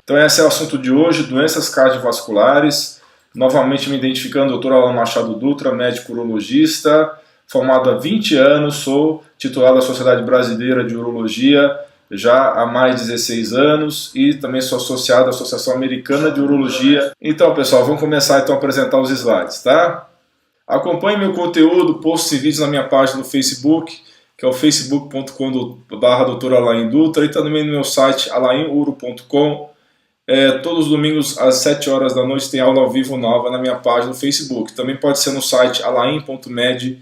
Então esse é o assunto de hoje, doenças cardiovasculares. Novamente me identificando, Dr. Alan Machado Dutra, médico urologista, formado há 20 anos, sou titular da Sociedade Brasileira de Urologia já há mais de 16 anos e também sou associado à Associação Americana de Urologia. Então, pessoal, vamos começar então a apresentar os slides, tá? Acompanhe meu conteúdo, posts e vídeos na minha página no Facebook, que é o facebook.com/Dr. Alain Dutra, e também no meu site alainuro.com. Todos os domingos às 7 horas da noite tem aula ao vivo nova na minha página no Facebook. Também pode ser no site alain.med.br.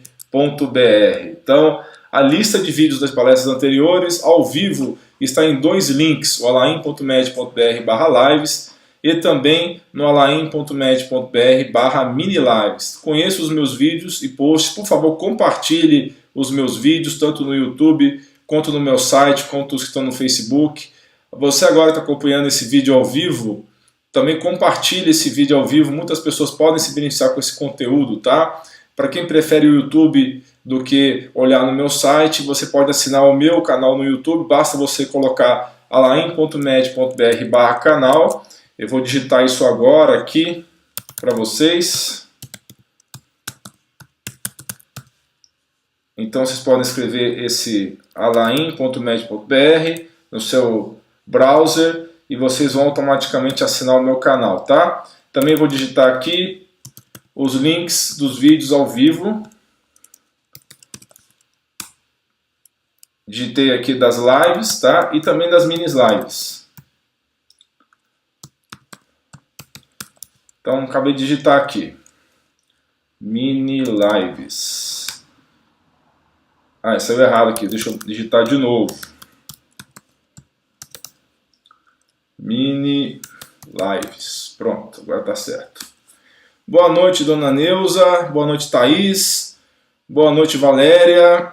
Então, a lista de vídeos das palestras anteriores ao vivo está em dois links, o alain.med.br/lives e também no alain.med.br/mini-lives. Conheça os meus vídeos e posts, por favor, compartilhe os meus vídeos, tanto no YouTube, quanto no meu site, quanto os que estão no Facebook. Você agora está acompanhando esse vídeo ao vivo, também compartilhe esse vídeo ao vivo, muitas pessoas podem se beneficiar com esse conteúdo, tá? Para quem prefere o YouTube do que olhar no meu site, você pode assinar o meu canal no YouTube, basta você colocar alain.med.br/canal. Eu vou digitar isso agora aqui para vocês. Então vocês podem escrever esse alain.med.br no seu browser e vocês vão automaticamente assinar o meu canal, tá? Também vou digitar aqui os links dos vídeos ao vivo. Digitei aqui das lives, tá? E também das mini lives. Então acabei de digitar aqui. Mini lives. Saiu errado aqui. Deixa eu digitar de novo. Mini lives. Pronto, agora tá certo. Boa noite, dona Neuza. Boa noite, Thaís. Boa noite, Valéria.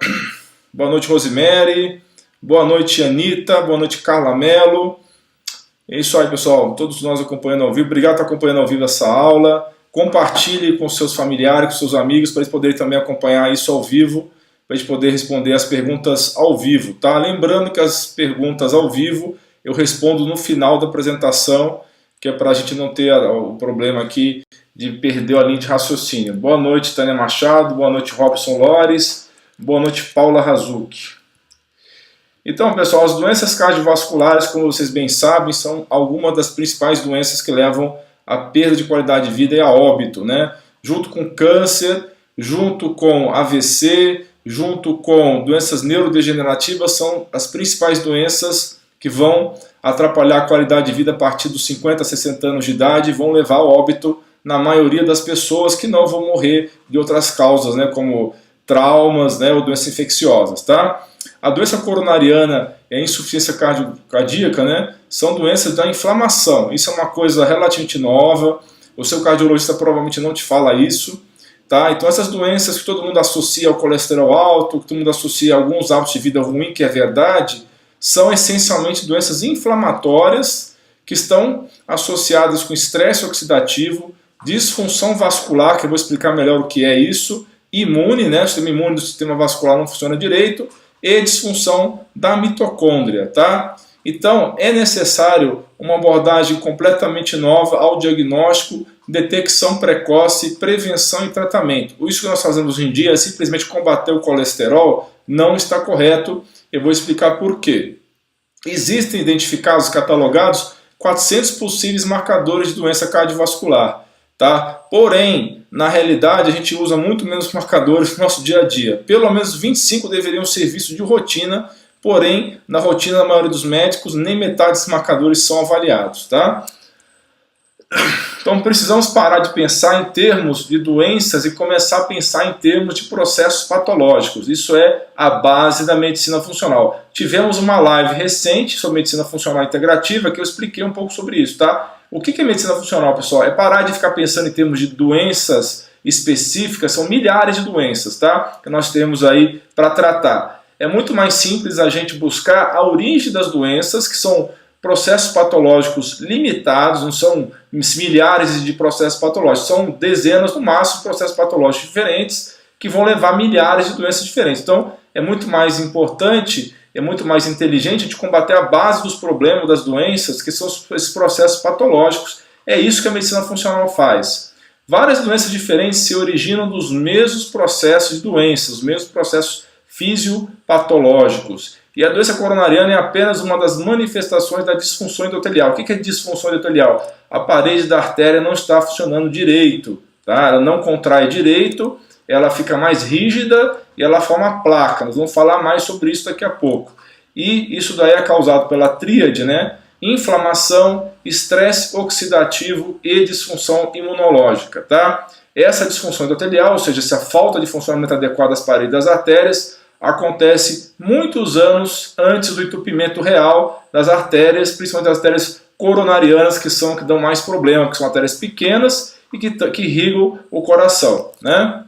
Boa noite, Rosemary. Boa noite, Anitta. Boa noite, Carla Mello. É isso aí, pessoal. Todos nós acompanhando ao vivo. Obrigado por estar acompanhando ao vivo essa aula. Compartilhe com seus familiares, com seus amigos, para eles poderem também acompanhar isso ao vivo, para a gente poder responder as perguntas ao vivo, tá? Lembrando que as perguntas ao vivo eu respondo no final da apresentação, que é para a gente não ter o problema aqui de perder a linha de raciocínio. Boa noite, Tânia Machado. Boa noite, Robson Lores. Boa noite, Paula Razucchi. Então, pessoal, as doenças cardiovasculares, como vocês bem sabem, são algumas das principais doenças que levam à perda de qualidade de vida e a óbito, né? Junto com câncer, junto com AVC, junto com doenças neurodegenerativas, são as principais doenças que vão atrapalhar a qualidade de vida a partir dos 50 a 60 anos de idade e vão levar ao óbito na maioria das pessoas, que não vão morrer de outras causas, né, como traumas, né, ou doenças infecciosas, tá? A doença coronariana e a insuficiência cardíaca, né, são doenças da inflamação. Isso é uma coisa relativamente nova, o seu cardiologista provavelmente não te fala isso, tá? Então essas doenças que todo mundo associa ao colesterol alto, que todo mundo associa a alguns hábitos de vida ruim, que é verdade, são essencialmente doenças inflamatórias que estão associadas com estresse oxidativo, disfunção vascular, que eu vou explicar melhor o que é isso, imune, né? O sistema imune do sistema vascular não funciona direito, e disfunção da mitocôndria, tá? Então é necessário uma abordagem completamente nova ao diagnóstico, detecção precoce, prevenção e tratamento. Isso que nós fazemos hoje em dia é simplesmente combater o colesterol, não está correto. Eu vou explicar por quê. Existem identificados, catalogados, 400 possíveis marcadores de doença cardiovascular, tá? Porém, na realidade, a gente usa muito menos marcadores no nosso dia a dia. Pelo menos 25 deveriam ser vistos de rotina, porém, na rotina da maioria dos médicos, nem metade desses marcadores são avaliados, tá? Então precisamos parar de pensar em termos de doenças e começar a pensar em termos de processos patológicos. Isso é a base da medicina funcional. Tivemos uma live recente sobre medicina funcional integrativa que eu expliquei um pouco sobre isso, tá? O que é medicina funcional, pessoal? É parar de ficar pensando em termos de doenças específicas, são milhares de doenças, tá? Que nós temos aí para tratar. É muito mais simples a gente buscar a origem das doenças, que são processos patológicos limitados, não são milhares de processos patológicos, são dezenas no máximo de processos patológicos diferentes que vão levar a milhares de doenças diferentes. Então é muito mais importante é muito mais inteligente de combater a base dos problemas, das doenças, que são esses processos patológicos. É isso que a medicina funcional faz. Várias doenças diferentes se originam dos mesmos processos de doenças, os mesmos processos fisiopatológicos. E a doença coronariana é apenas uma das manifestações da disfunção endotelial. O que é disfunção endotelial? A parede da artéria não está funcionando direito, tá? Ela não contrai direito, ela fica mais rígida e ela forma placa. Nós vamos falar mais sobre isso daqui a pouco. E isso daí é causado pela tríade, né? Inflamação, estresse oxidativo e disfunção imunológica, tá? Essa disfunção endotelial, ou seja, essa falta de funcionamento adequado das paredes das artérias, acontece muitos anos antes do entupimento real das artérias, principalmente das artérias coronarianas, que são que dão mais problema, que são artérias pequenas e que irrigam o coração, né?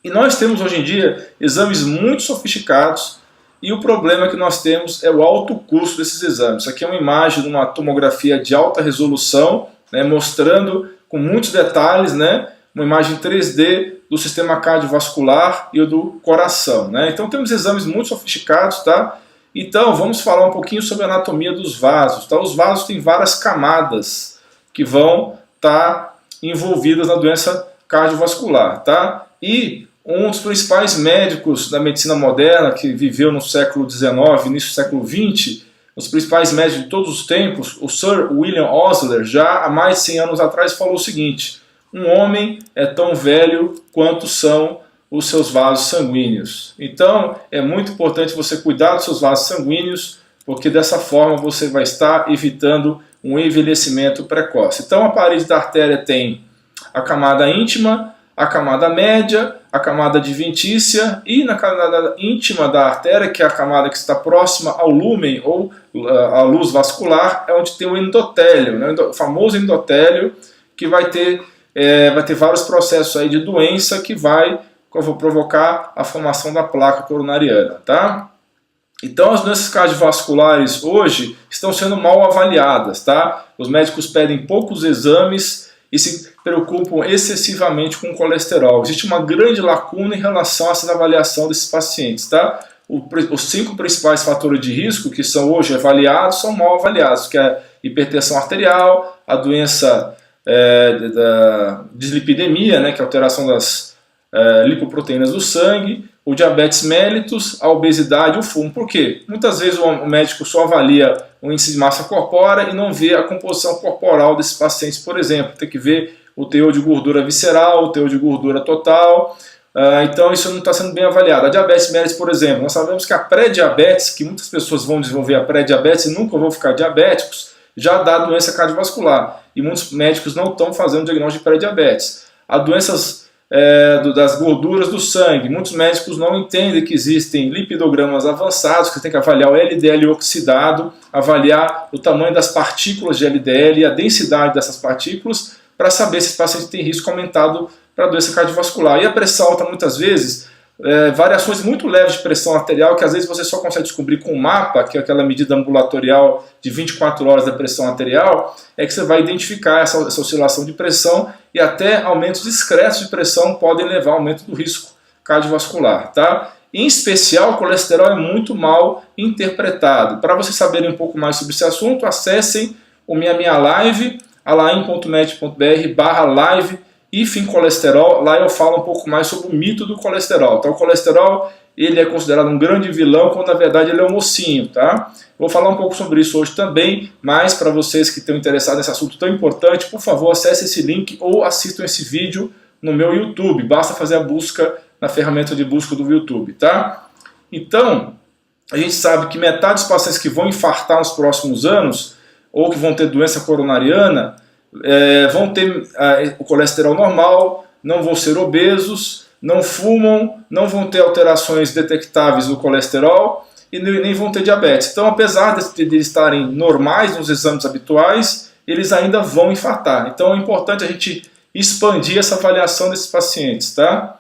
E nós temos hoje em dia exames muito sofisticados e o problema que nós temos é o alto custo desses exames. Isso aqui é uma imagem de uma tomografia de alta resolução, né, mostrando com muitos detalhes, né, uma imagem 3D do sistema cardiovascular e do coração, né? Então temos exames muito sofisticados, tá? Então vamos falar um pouquinho sobre a anatomia dos vasos, tá? Os vasos têm várias camadas que vão estar envolvidas na doença cardiovascular, tá? E um dos principais médicos da medicina moderna, que viveu no século XIX, início do século XX, os principais médicos de todos os tempos, o Sir William Osler, já há mais de 100 anos atrás, falou o seguinte: um homem é tão velho quanto são os seus vasos sanguíneos. Então, é muito importante você cuidar dos seus vasos sanguíneos, porque dessa forma você vai estar evitando um envelhecimento precoce. Então, a parede da artéria tem a camada íntima, a camada média, a camada adventícia, e na camada íntima da artéria, que é a camada que está próxima ao lúmen ou à luz vascular, é onde tem o endotélio, né? O famoso endotélio, que vai ter vários processos aí de doença que vai provocar a formação da placa coronariana, tá? Então as doenças cardiovasculares hoje estão sendo mal avaliadas, tá? Os médicos pedem poucos exames e se preocupam excessivamente com o colesterol. Existe uma grande lacuna em relação a essa avaliação desses pacientes, tá? Os 5 principais fatores de risco que são hoje avaliados são mal avaliados, que é a hipertensão arterial, a doença da dislipidemia, né, que é a alteração das lipoproteínas do sangue, o diabetes mellitus, a obesidade e o fumo. Por quê? Muitas vezes o médico só avalia o índice de massa corpórea e não vê a composição corporal desses pacientes, por exemplo. Tem que ver o teor de gordura visceral, o teor de gordura total. Então isso não está sendo bem avaliado. A diabetes mellitus, por exemplo, nós sabemos que a pré-diabetes, que muitas pessoas vão desenvolver a pré-diabetes e nunca vão ficar diabéticos, já dá doença cardiovascular. E muitos médicos não estão fazendo diagnóstico de pré-diabetes. Há doenças das gorduras do sangue. Muitos médicos não entendem que existem lipidogramas avançados, que tem que avaliar o LDL oxidado, avaliar o tamanho das partículas de LDL e a densidade dessas partículas, para saber se esse paciente tem risco aumentado para doença cardiovascular. E a pressão alta, muitas vezes, variações muito leves de pressão arterial, que às vezes você só consegue descobrir com um mapa, que é aquela medida ambulatorial de 24 horas da pressão arterial, é que você vai identificar essa oscilação de pressão, e até aumentos discretos de pressão podem levar ao aumento do risco cardiovascular, tá? Em especial, o colesterol é muito mal interpretado. Para vocês saberem um pouco mais sobre esse assunto, acessem a minha live, alain.med.br/live colesterol. Lá eu falo um pouco mais sobre o mito do colesterol. Então o colesterol, ele é considerado um grande vilão, quando na verdade ele é um mocinho, tá? Vou falar um pouco sobre isso hoje também, mas para vocês que estão interessados nesse assunto tão importante, por favor, acesse esse link ou assistam esse vídeo no meu YouTube. Basta fazer a busca na ferramenta de busca do YouTube, tá? Então, a gente sabe que metade dos pacientes que vão infartar nos próximos anos, ou que vão ter doença coronariana, vão ter o colesterol normal, não vão ser obesos, não fumam, não vão ter alterações detectáveis no colesterol e nem vão ter diabetes. Então, apesar de estarem normais nos exames habituais, eles ainda vão infartar. Então, é importante a gente expandir essa avaliação desses pacientes, tá?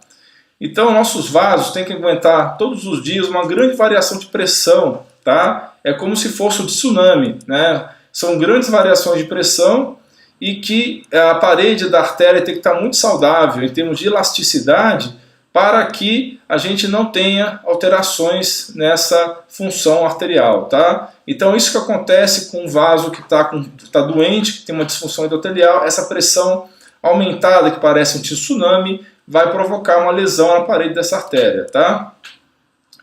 Então, nossos vasos têm que aguentar todos os dias uma grande variação de pressão, tá? É como se fosse um tsunami, né? São grandes variações de pressão e que a parede da artéria tem que estar muito saudável em termos de elasticidade para que a gente não tenha alterações nessa função arterial, tá? Então isso que acontece com um vaso que está doente, que tem uma disfunção endotelial, essa pressão aumentada, que parece um tsunami, vai provocar uma lesão na parede dessa artéria, tá?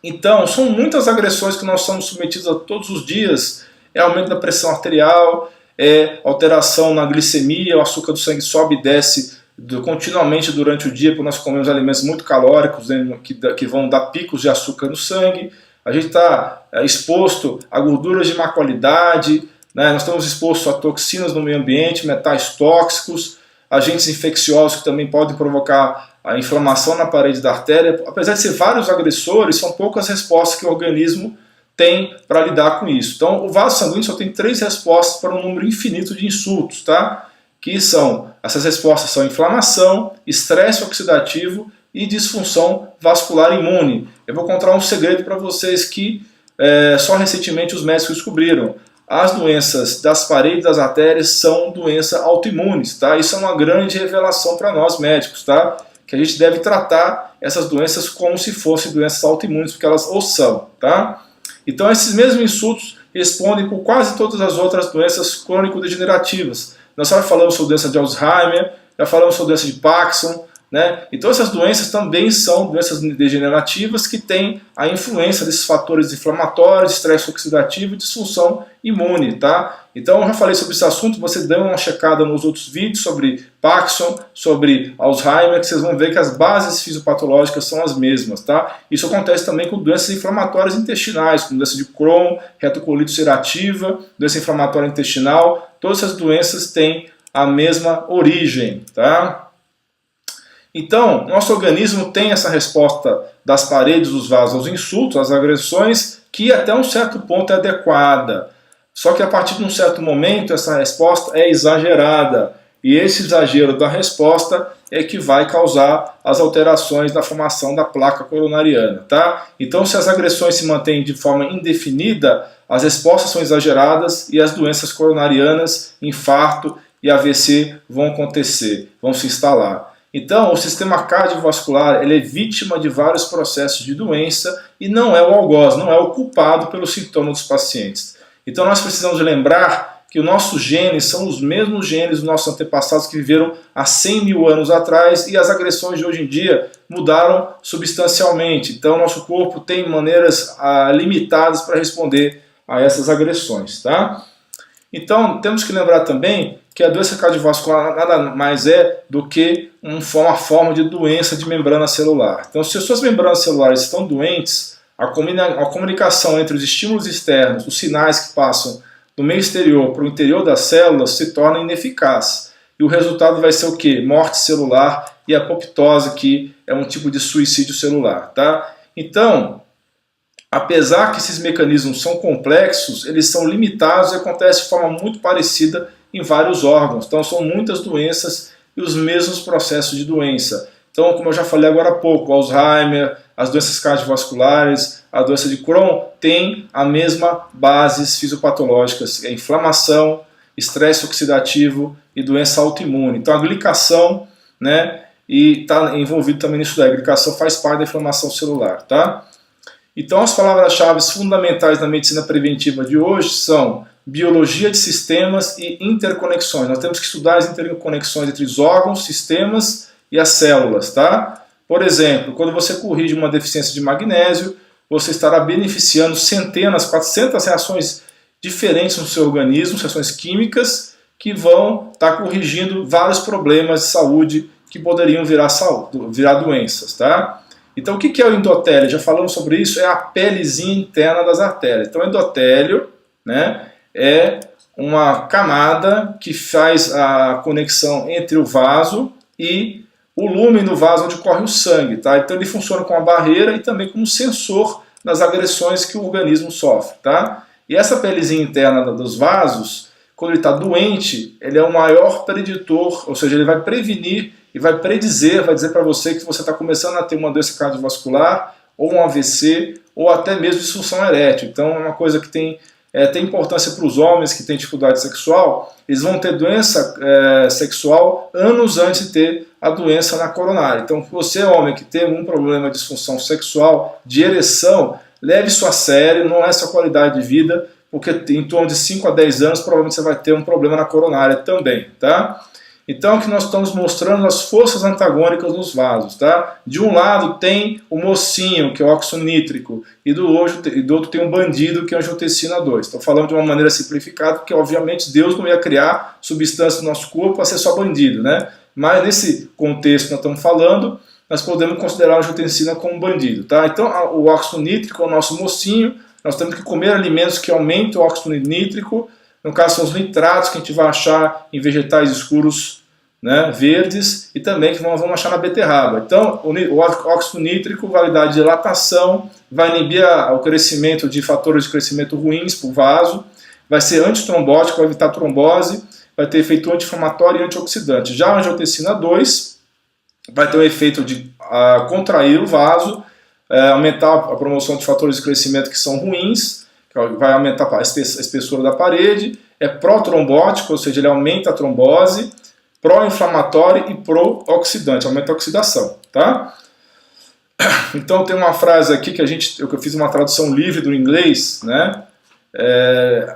Então, são muitas agressões que nós somos submetidos a todos os dias. É aumento da pressão arterial, é alteração na glicemia, o açúcar do sangue sobe e desce continuamente durante o dia, porque nós comemos alimentos muito calóricos, né, que vão dar picos de açúcar no sangue. A gente está exposto a gorduras de má qualidade, né, nós estamos expostos a toxinas no meio ambiente, metais tóxicos, agentes infecciosos que também podem provocar a inflamação na parede da artéria. Apesar de ser vários agressores, são poucas respostas que o organismo tem para lidar com isso. Então, o vaso sanguíneo só tem 3 respostas para um número infinito de insultos, tá? Essas respostas são inflamação, estresse oxidativo e disfunção vascular imune. Eu vou contar um segredo para vocês que só recentemente os médicos descobriram. As doenças das paredes das artérias são doenças autoimunes, tá? Isso é uma grande revelação para nós médicos, tá? Que a gente deve tratar essas doenças como se fossem doenças autoimunes, porque elas o são, tá? Então esses mesmos insultos respondem por quase todas as outras doenças crônico-degenerativas. Nós já falamos sobre doença de Alzheimer, já falamos sobre doença de Parkinson, né? Então essas doenças também são doenças degenerativas que têm a influência desses fatores inflamatórios, estresse oxidativo e disfunção imune, tá? Então eu já falei sobre esse assunto, você dê uma checada nos outros vídeos sobre Parkinson, sobre Alzheimer, que vocês vão ver que as bases fisiopatológicas são as mesmas, tá? Isso acontece também com doenças inflamatórias intestinais, como doença de Crohn, retocolite ulcerativa, doença inflamatória intestinal. Todas essas doenças têm a mesma origem, tá? Então, nosso organismo tem essa resposta das paredes dos vasos aos insultos, às agressões, que até um certo ponto é adequada. Só que a partir de um certo momento, essa resposta é exagerada. E esse exagero da resposta é que vai causar as alterações da formação da placa coronariana, tá? Então, se as agressões se mantêm de forma indefinida, as respostas são exageradas e as doenças coronarianas, infarto e AVC vão acontecer, vão se instalar. Então, o sistema cardiovascular ele é vítima de vários processos de doença e não é o algoz, não é o culpado pelos sintomas dos pacientes. Então, nós precisamos lembrar que os nossos genes são os mesmos genes dos nossos antepassados que viveram há 100 mil anos atrás e as agressões de hoje em dia mudaram substancialmente. Então, nosso corpo tem maneiras limitadas para responder a essas agressões, tá? Então, temos que lembrar também que a doença cardiovascular nada mais é do que uma forma de doença de membrana celular. Então, se as suas membranas celulares estão doentes, a comunicação entre os estímulos externos, os sinais que passam do meio exterior para o interior das células se torna ineficaz. E o resultado vai ser o quê? Morte celular e apoptose, que é um tipo de suicídio celular, tá? Então, apesar que esses mecanismos são complexos, eles são limitados e acontecem de forma muito parecida em vários órgãos. Então são muitas doenças e os mesmos processos de doença. Então, como eu já falei agora há pouco, Alzheimer, as doenças cardiovasculares, a doença de Crohn tem a mesma bases fisiopatológicas, é inflamação, estresse oxidativo e doença autoimune. Então a glicação, né, e está envolvido também nisso daí. A glicação faz parte da inflamação celular, tá? Então as palavras-chave fundamentais da medicina preventiva de hoje são biologia de sistemas e interconexões. Nós temos que estudar as interconexões entre os órgãos, sistemas e as células, tá? Por exemplo, quando você corrige uma deficiência de magnésio, você estará beneficiando centenas, 400 reações diferentes no seu organismo, reações químicas, que vão estar corrigindo vários problemas de saúde que poderiam virar doenças, tá? Então o que é o endotélio? Já falamos sobre isso, é a pelezinha interna das artérias. Então o endotélio, né, é uma camada que faz a conexão entre o vaso e o lúmen do vaso onde corre o sangue, tá? Então ele funciona como uma barreira e também como sensor das agressões que o organismo sofre, tá? E essa pelezinha interna dos vasos, quando ele está doente, ele é o maior preditor, ou seja, ele vai prevenir e vai predizer, vai dizer para você que você está começando a ter uma doença cardiovascular, ou um AVC, ou até mesmo disfunção erétil. Então é uma coisa que tem tem importância para os homens que têm dificuldade sexual, eles vão ter doença sexual anos antes de ter a doença na coronária. Então, você, homem, que tem um problema de disfunção sexual, de ereção, leve isso a sério, não é sua qualidade de vida, porque em torno de 5 a 10 anos provavelmente você vai ter um problema na coronária também, tá? Então aqui nós estamos mostrando as forças antagônicas nos vasos, tá? De um lado tem o mocinho, que é o óxido nítrico, e do outro tem um bandido, que é a angiotensina 2. Estou falando de uma maneira simplificada, porque obviamente Deus não ia criar substância no nosso corpo para ser só bandido, né? Mas nesse contexto que nós estamos falando, nós podemos considerar a angiotensina como bandido, tá? Então o óxido nítrico é o nosso mocinho, nós temos que comer alimentos que aumentem o óxido nítrico. No caso são os nitratos que a gente vai achar em vegetais escuros, né, verdes, e também que vamos achar na beterraba. Então o óxido nítrico vai dar dilatação, vai inibir o crescimento de fatores de crescimento ruins para o vaso, vai ser antitrombótico, vai evitar trombose, vai ter efeito anti-inflamatório e antioxidante. Já a angiotensina 2 vai ter o efeito de contrair o vaso, aumentar a promoção de fatores de crescimento que são ruins, vai aumentar a espessura da parede, é pró-trombótico, ou seja, ele aumenta a trombose, pró-inflamatório e pró-oxidante, aumenta a oxidação, tá? Então tem uma frase aqui que eu fiz uma tradução livre do inglês, né?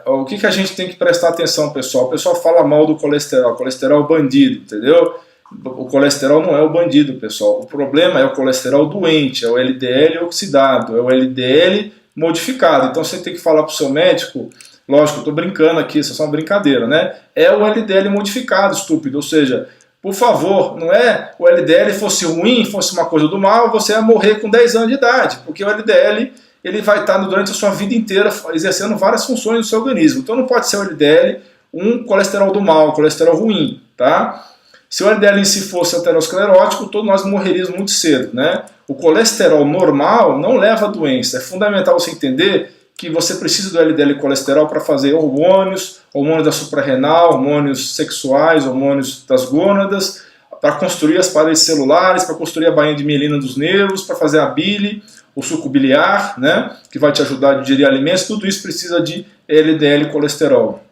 O que a gente tem que prestar atenção, pessoal? O pessoal fala mal do colesterol, colesterol é o bandido, entendeu? O colesterol não é o bandido, pessoal. O problema é o colesterol doente, é o LDL oxidado, é o LDL modificado. Então você tem que falar para o seu médico, lógico, eu estou brincando aqui, isso é só uma brincadeira, né? É o LDL modificado, estúpido. Ou seja, por favor, não é o LDL fosse ruim, fosse uma coisa do mal, você ia morrer com 10 anos de idade, porque o LDL ele vai estar durante a sua vida inteira exercendo várias funções no seu organismo. Então não pode ser o LDL um colesterol do mal, um colesterol ruim, tá? Se o LDL em si fosse aterosclerótico, todos nós morreríamos muito cedo, né? O colesterol normal não leva a doença. É fundamental você entender que você precisa do LDL colesterol para fazer hormônios, hormônios da suprarrenal, hormônios sexuais, hormônios das gônadas, para construir as paredes celulares, para construir a bainha de mielina dos nervos, para fazer a bile, o suco biliar, né? Que vai te ajudar a digerir alimentos. Tudo isso precisa de LDL colesterol.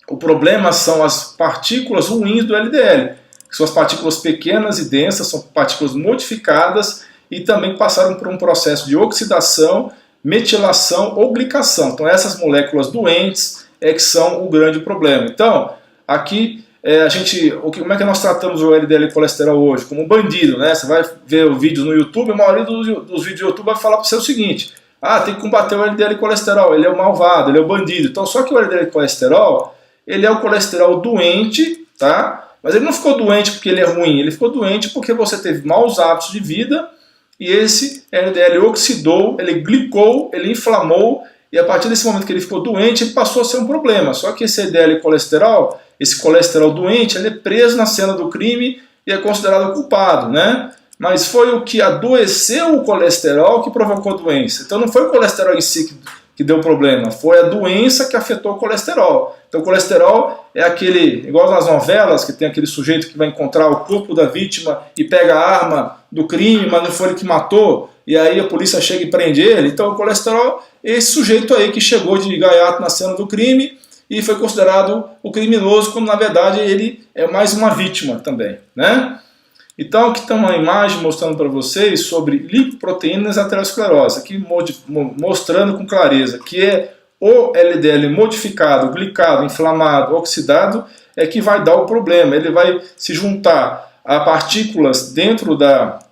O problema são as partículas ruins do LDL, que são as partículas pequenas e densas, são partículas modificadas e também passaram por um processo de oxidação, metilação ou glicação. Então essas moléculas doentes que são o grande problema. Então, aqui como é que nós tratamos o LDL colesterol hoje? Como um bandido, né? Você vai ver o vídeo no YouTube, a maioria dos vídeos do YouTube vai falar para você o seguinte: tem que combater o LDL colesterol, ele é o malvado, ele é o bandido. Então só que o LDL colesterol, ele é o colesterol doente, tá? Mas ele não ficou doente porque ele é ruim, ele ficou doente porque você teve maus hábitos de vida e esse LDL oxidou, ele glicou, ele inflamou e a partir desse momento que ele ficou doente, ele passou a ser um problema. Só que esse LDL colesterol, esse colesterol doente, ele é preso na cena do crime e é considerado culpado, né? Mas foi o que adoeceu o colesterol que provocou a doença. Então não foi o colesterol em si que deu problema, foi a doença que afetou o colesterol. Então o colesterol é aquele, igual nas novelas, que tem aquele sujeito que vai encontrar o corpo da vítima e pega a arma do crime, mas não foi ele que matou, e aí a polícia chega e prende ele. Então o colesterol é esse sujeito aí que chegou de gaiato na cena do crime e foi considerado o criminoso, quando na verdade ele é mais uma vítima também, né? Então aqui está uma imagem mostrando para vocês sobre lipoproteínas e aterosclerose, aqui mostrando com clareza que é o LDL modificado, glicado, inflamado, oxidado, é que vai dar o problema. Ele vai se juntar a partículas dentro das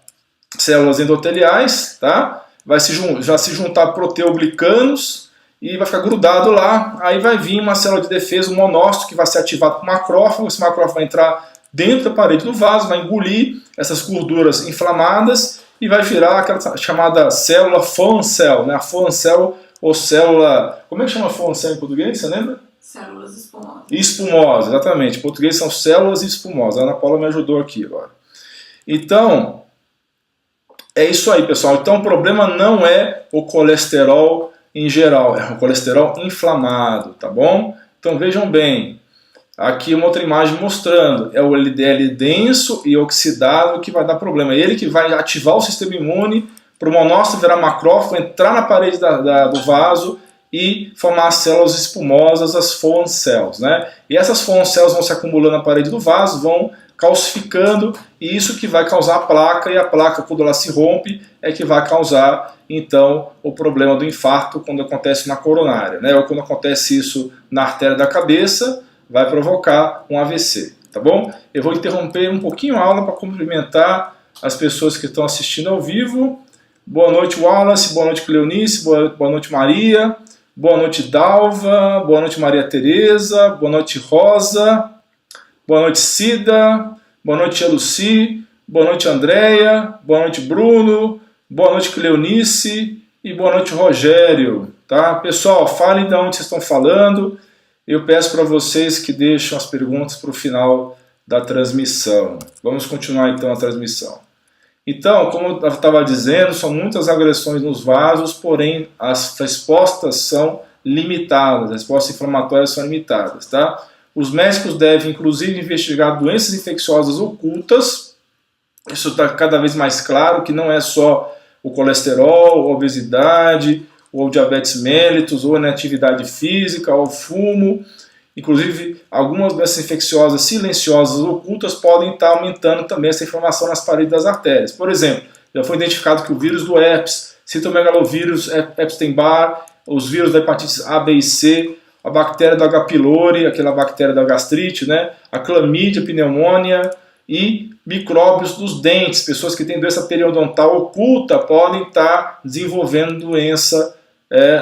células endoteliais, tá? Vai já se juntar a proteoglicanos e vai ficar grudado lá. Aí vai vir uma célula de defesa, um monócito, que vai ser ativado por macrófago. Esse macrófago vai entrar dentro da parede do vaso, vai engolir essas gorduras inflamadas e vai virar aquela chamada célula Schwann cell, né? A Schwann cell ou célula... Como é que chama Schwann cell em português, você lembra? Células espumosas. Espumosas, exatamente. Em português são células espumosas. A Ana Paula me ajudou aqui agora. Então, é isso aí, pessoal. Então o problema não é o colesterol em geral, é o colesterol inflamado, tá bom? Então vejam bem. Aqui uma outra imagem mostrando, é o LDL denso e oxidado que vai dar problema. É ele que vai ativar o sistema imune para o monócito virar macrófago, entrar na parede do vaso e formar as células espumosas, as Foam cells, né? E essas Foam cells vão se acumulando na parede do vaso, vão calcificando, e isso que vai causar a placa, e a placa, quando ela se rompe, é que vai causar, então, o problema do infarto quando acontece na coronária, né? Ou quando acontece isso na artéria da cabeça, vai provocar um AVC, tá bom? Eu vou interromper um pouquinho a aula para cumprimentar as pessoas que estão assistindo ao vivo. Boa noite, Wallace, boa noite, Cleonice, boa noite, Maria, boa noite, Dalva, boa noite, Maria Tereza, boa noite, Rosa, boa noite, Cida, boa noite, Luci, boa noite, Andréia, boa noite, Bruno, boa noite, Cleonice e boa noite, Rogério. Tá? Pessoal, falem de onde vocês estão falando. Eu peço para vocês que deixem as perguntas para o final da transmissão. Vamos continuar então a transmissão. Então, como eu estava dizendo, são muitas agressões nos vasos, porém as respostas são limitadas, as respostas inflamatórias são limitadas. Tá? Os médicos devem, inclusive, investigar doenças infecciosas ocultas. Isso está cada vez mais claro, que não é só o colesterol, a obesidade, ou diabetes mellitus, ou a inatividade física, ou o fumo. Inclusive, algumas doenças infecciosas silenciosas ocultas podem estar aumentando também essa inflamação nas paredes das artérias. Por exemplo, já foi identificado que o vírus do herpes, citomegalovírus, Epstein-Barr, os vírus da hepatite A, B e C, a bactéria do H. pylori, aquela bactéria da gastrite, né? A clamídia, pneumonia e micróbios dos dentes. Pessoas que têm doença periodontal oculta podem estar desenvolvendo doença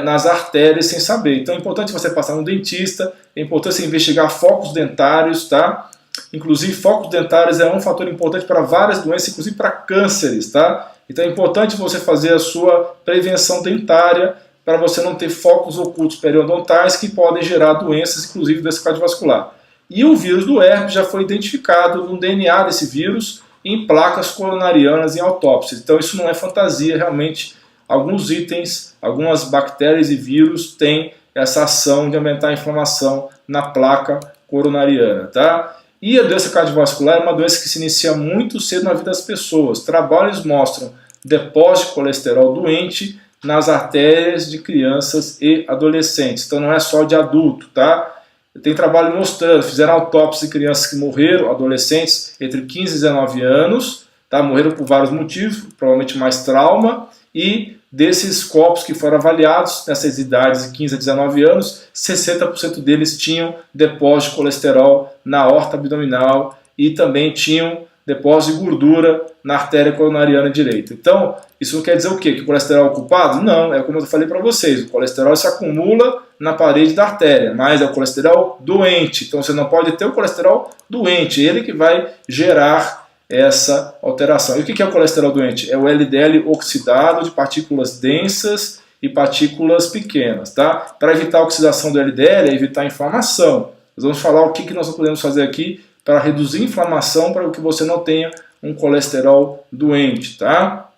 nas artérias sem saber. Então é importante você passar no dentista, é importante você investigar focos dentários, tá? Inclusive focos dentários é um fator importante para várias doenças, inclusive para cânceres, tá? Então é importante você fazer a sua prevenção dentária para você não ter focos ocultos periodontais que podem gerar doenças, inclusive doença cardiovascular. E o vírus do herpes já foi identificado no DNA desse vírus em placas coronarianas em autópsias. Então isso não é fantasia, realmente alguns itens, algumas bactérias e vírus têm essa ação de aumentar a inflamação na placa coronariana, tá? E a doença cardiovascular é uma doença que se inicia muito cedo na vida das pessoas. Trabalhos mostram depósito de colesterol doente nas artérias de crianças e adolescentes. Então não é só de adulto, tá? Tem trabalho mostrando, fizeram autópsia de crianças que morreram, adolescentes, entre 15 e 19 anos, tá? Morreram por vários motivos, provavelmente mais trauma, e desses corpos que foram avaliados nessas idades de 15 a 19 anos, 60% deles tinham depósito de colesterol na aorta abdominal e também tinham depósito de gordura na artéria coronariana direita. Então, isso não quer dizer o quê? Que o colesterol é culpado? Não, é como eu falei para vocês, o colesterol se acumula na parede da artéria, mas é o colesterol doente. Então você não pode ter o colesterol doente, ele que vai gerar essa alteração. E o que é o colesterol doente? É o LDL oxidado de partículas densas e partículas pequenas, tá? Para evitar a oxidação do LDL, é evitar a inflamação. Nós vamos falar o que nós podemos fazer aqui para reduzir a inflamação, para que você não tenha um colesterol doente, tá?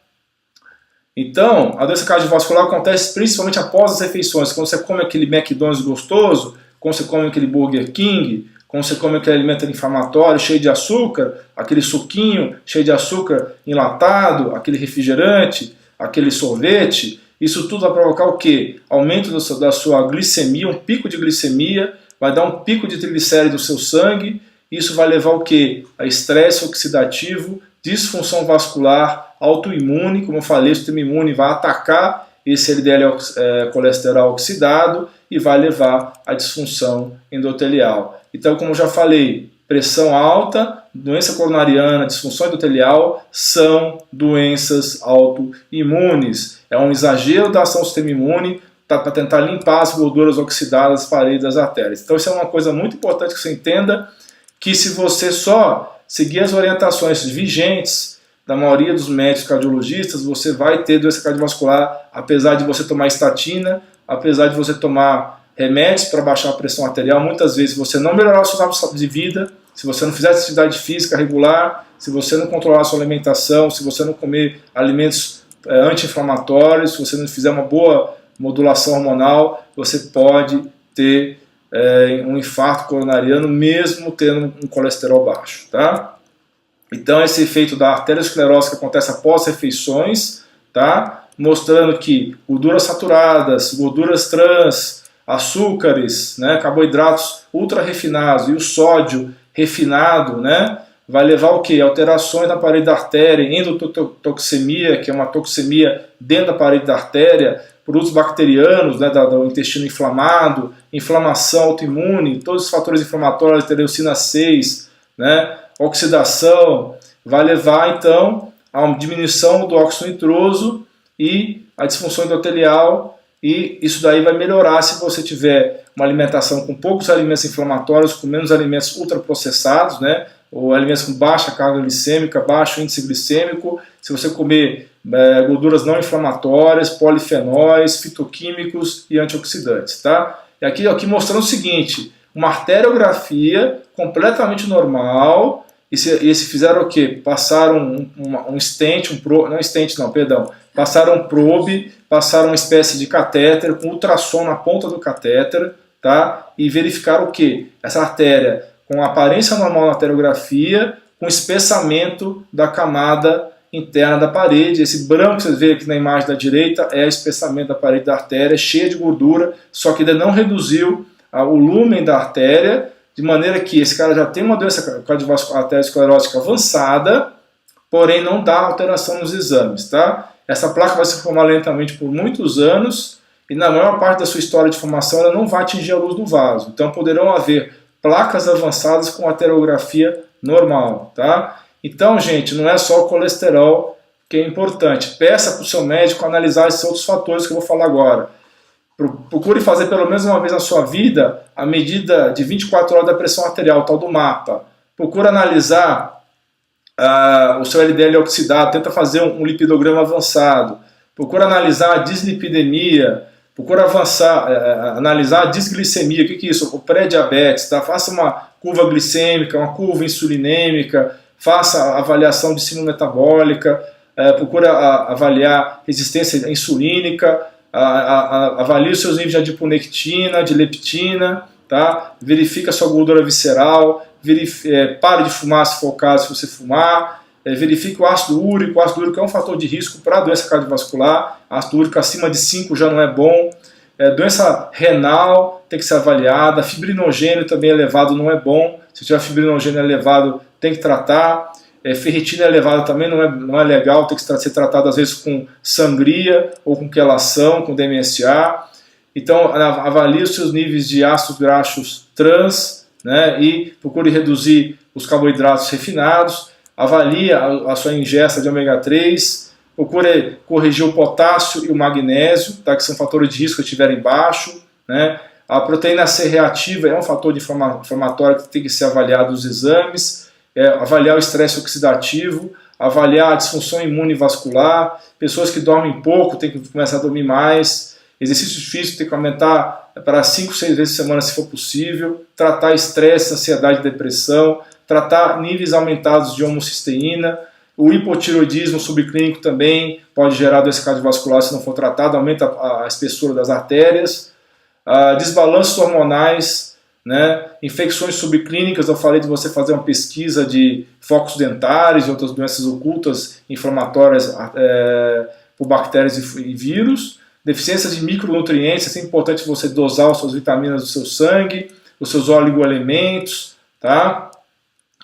Então, a doença cardiovascular acontece principalmente após as refeições, quando você come aquele McDonald's gostoso, quando você come aquele Burger King, quando você come aquele alimento inflamatório cheio de açúcar, aquele suquinho cheio de açúcar enlatado, aquele refrigerante, aquele sorvete, isso tudo vai provocar o quê? Aumento da sua glicemia, um pico de glicemia, vai dar um pico de triglicéridos no seu sangue, isso vai levar o quê? A estresse oxidativo, disfunção vascular, autoimune, como eu falei, o sistema imune vai atacar esse LDL colesterol oxidado e vai levar à disfunção endotelial. Então, como eu já falei, pressão alta, doença coronariana, disfunção endotelial são doenças autoimunes. É um exagero da ação do sistema imune para tentar limpar as gorduras oxidadas das paredes das artérias. Então, isso é uma coisa muito importante que você entenda, que se você só seguir as orientações vigentes da maioria dos médicos cardiologistas, você vai ter doença cardiovascular, apesar de você tomar estatina, apesar de você tomar remédios para baixar a pressão arterial. Muitas vezes, se você não melhorar os seus hábitos de vida, se você não fizer atividade física regular, se você não controlar a sua alimentação, se você não comer alimentos anti-inflamatórios, se você não fizer uma boa modulação hormonal, você pode ter um infarto coronariano mesmo tendo um colesterol baixo, tá? Então esse efeito da arteriosclerose que acontece após refeições, tá? mostrando que gorduras saturadas, gorduras trans, açúcares, né, carboidratos ultra refinados e o sódio refinado, né, vai levar o quê? Alterações na parede da artéria, endotoxemia, que é uma toxemia dentro da parede da artéria, produtos bacterianos, né, do intestino inflamado, inflamação autoimune, todos os fatores inflamatórios, interleucina 6, né, oxidação, vai levar então a uma diminuição do óxido nitroso e a disfunção endotelial, e isso daí vai melhorar se você tiver uma alimentação com poucos alimentos inflamatórios, com menos alimentos ultraprocessados, né, ou alimentos com baixa carga glicêmica, baixo índice glicêmico, se você comer gorduras não inflamatórias, polifenóis, fitoquímicos e antioxidantes, tá? E aqui mostrando o seguinte, uma arteriografia completamente normal, e se fizeram o quê? Passaram um stent, passaram um probe, passaram uma espécie de catéter com ultrassom na ponta do catéter, tá? E verificaram o quê? Essa artéria com aparência normal na arteriografia, com espessamento da camada interna da parede. Esse branco que vocês veem aqui na imagem da direita é o espessamento da parede da artéria, cheia de gordura, só que ainda não reduziu o lumen da artéria, de maneira que esse cara já tem uma doença cardiovascular aterosclerótica avançada, porém não dá alteração nos exames, tá? Essa placa vai se formar lentamente por muitos anos, e na maior parte da sua história de formação ela não vai atingir a luz do vaso. Então poderão haver placas avançadas com arteriografia normal, tá? Então, gente, não é só o colesterol que é importante. Peça para o seu médico analisar esses outros fatores que eu vou falar agora. Procure fazer pelo menos uma vez na sua vida a medida de 24 horas da pressão arterial, tal do mapa. Procure analisar o seu LDL oxidado, tenta fazer um lipidograma avançado. Procure analisar a dislipidemia, procure analisar a disglicemia. O que é isso? O pré-diabetes, tá? Faça uma curva glicêmica, uma curva insulinêmica, faça a avaliação de síndrome metabólica, procure avaliar resistência insulínica, avalie os seus níveis de adiponectina, de leptina, tá? Verifique a sua gordura visceral, pare de fumar se for o caso, se você fumar, verifique o ácido úrico. O ácido úrico é um fator de risco para a doença cardiovascular, ácido úrico acima de 5 já não é bom, doença renal tem que ser avaliada, fibrinogênio também elevado não é bom, se tiver fibrinogênio elevado tem que tratar, ferritina elevada também não é legal, tem que ser tratado às vezes com sangria ou com quelação, com DMSA. Então avalie os seus níveis de ácidos graxos trans, né, e procure reduzir os carboidratos refinados, avalie a sua ingesta de ômega 3, procure corrigir o potássio e o magnésio, tá, que são fatores de risco que estiverem baixo, né. A proteína C reativa é um fator de inflamatório que tem que ser avaliado nos exames, avaliar o estresse oxidativo, avaliar a disfunção imune vascular, pessoas que dormem pouco têm que começar a dormir mais, exercícios físicos tem que aumentar para 5, 6 vezes por semana se for possível, tratar estresse, ansiedade e depressão, tratar níveis aumentados de homocisteína, o hipotireoidismo subclínico também pode gerar doença cardiovascular se não for tratado, aumenta a espessura das artérias, desbalanços hormonais, né, infecções subclínicas. Eu falei de você fazer uma pesquisa de focos dentários e outras doenças ocultas inflamatórias por bactérias e vírus, deficiências de micronutrientes. É importante você dosar as suas vitaminas do seu sangue, os seus oligoelementos, tá?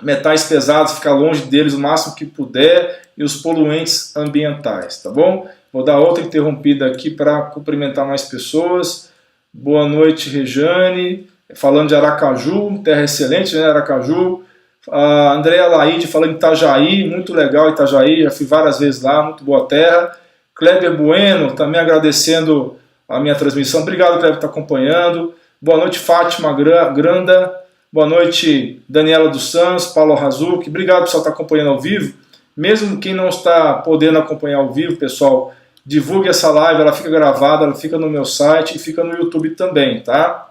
Metais pesados, ficar longe deles o máximo que puder, e os poluentes ambientais, tá bom? Vou dar outra interrompida aqui para cumprimentar mais pessoas. Boa noite, Rejane, falando de Aracaju, terra excelente, né, Aracaju. A Andréa Laide falando de Itajaí, muito legal Itajaí, já fui várias vezes lá, muito boa terra. Kleber Bueno, também agradecendo a minha transmissão. Obrigado, Kleber, por estar acompanhando. Boa noite, Fátima Granda. Boa noite, Daniela dos Santos, Paulo Razuki. Obrigado, pessoal, por estar acompanhando ao vivo. Mesmo quem não está podendo acompanhar ao vivo, pessoal, divulgue essa live, ela fica gravada, ela fica no meu site e fica no YouTube também, tá?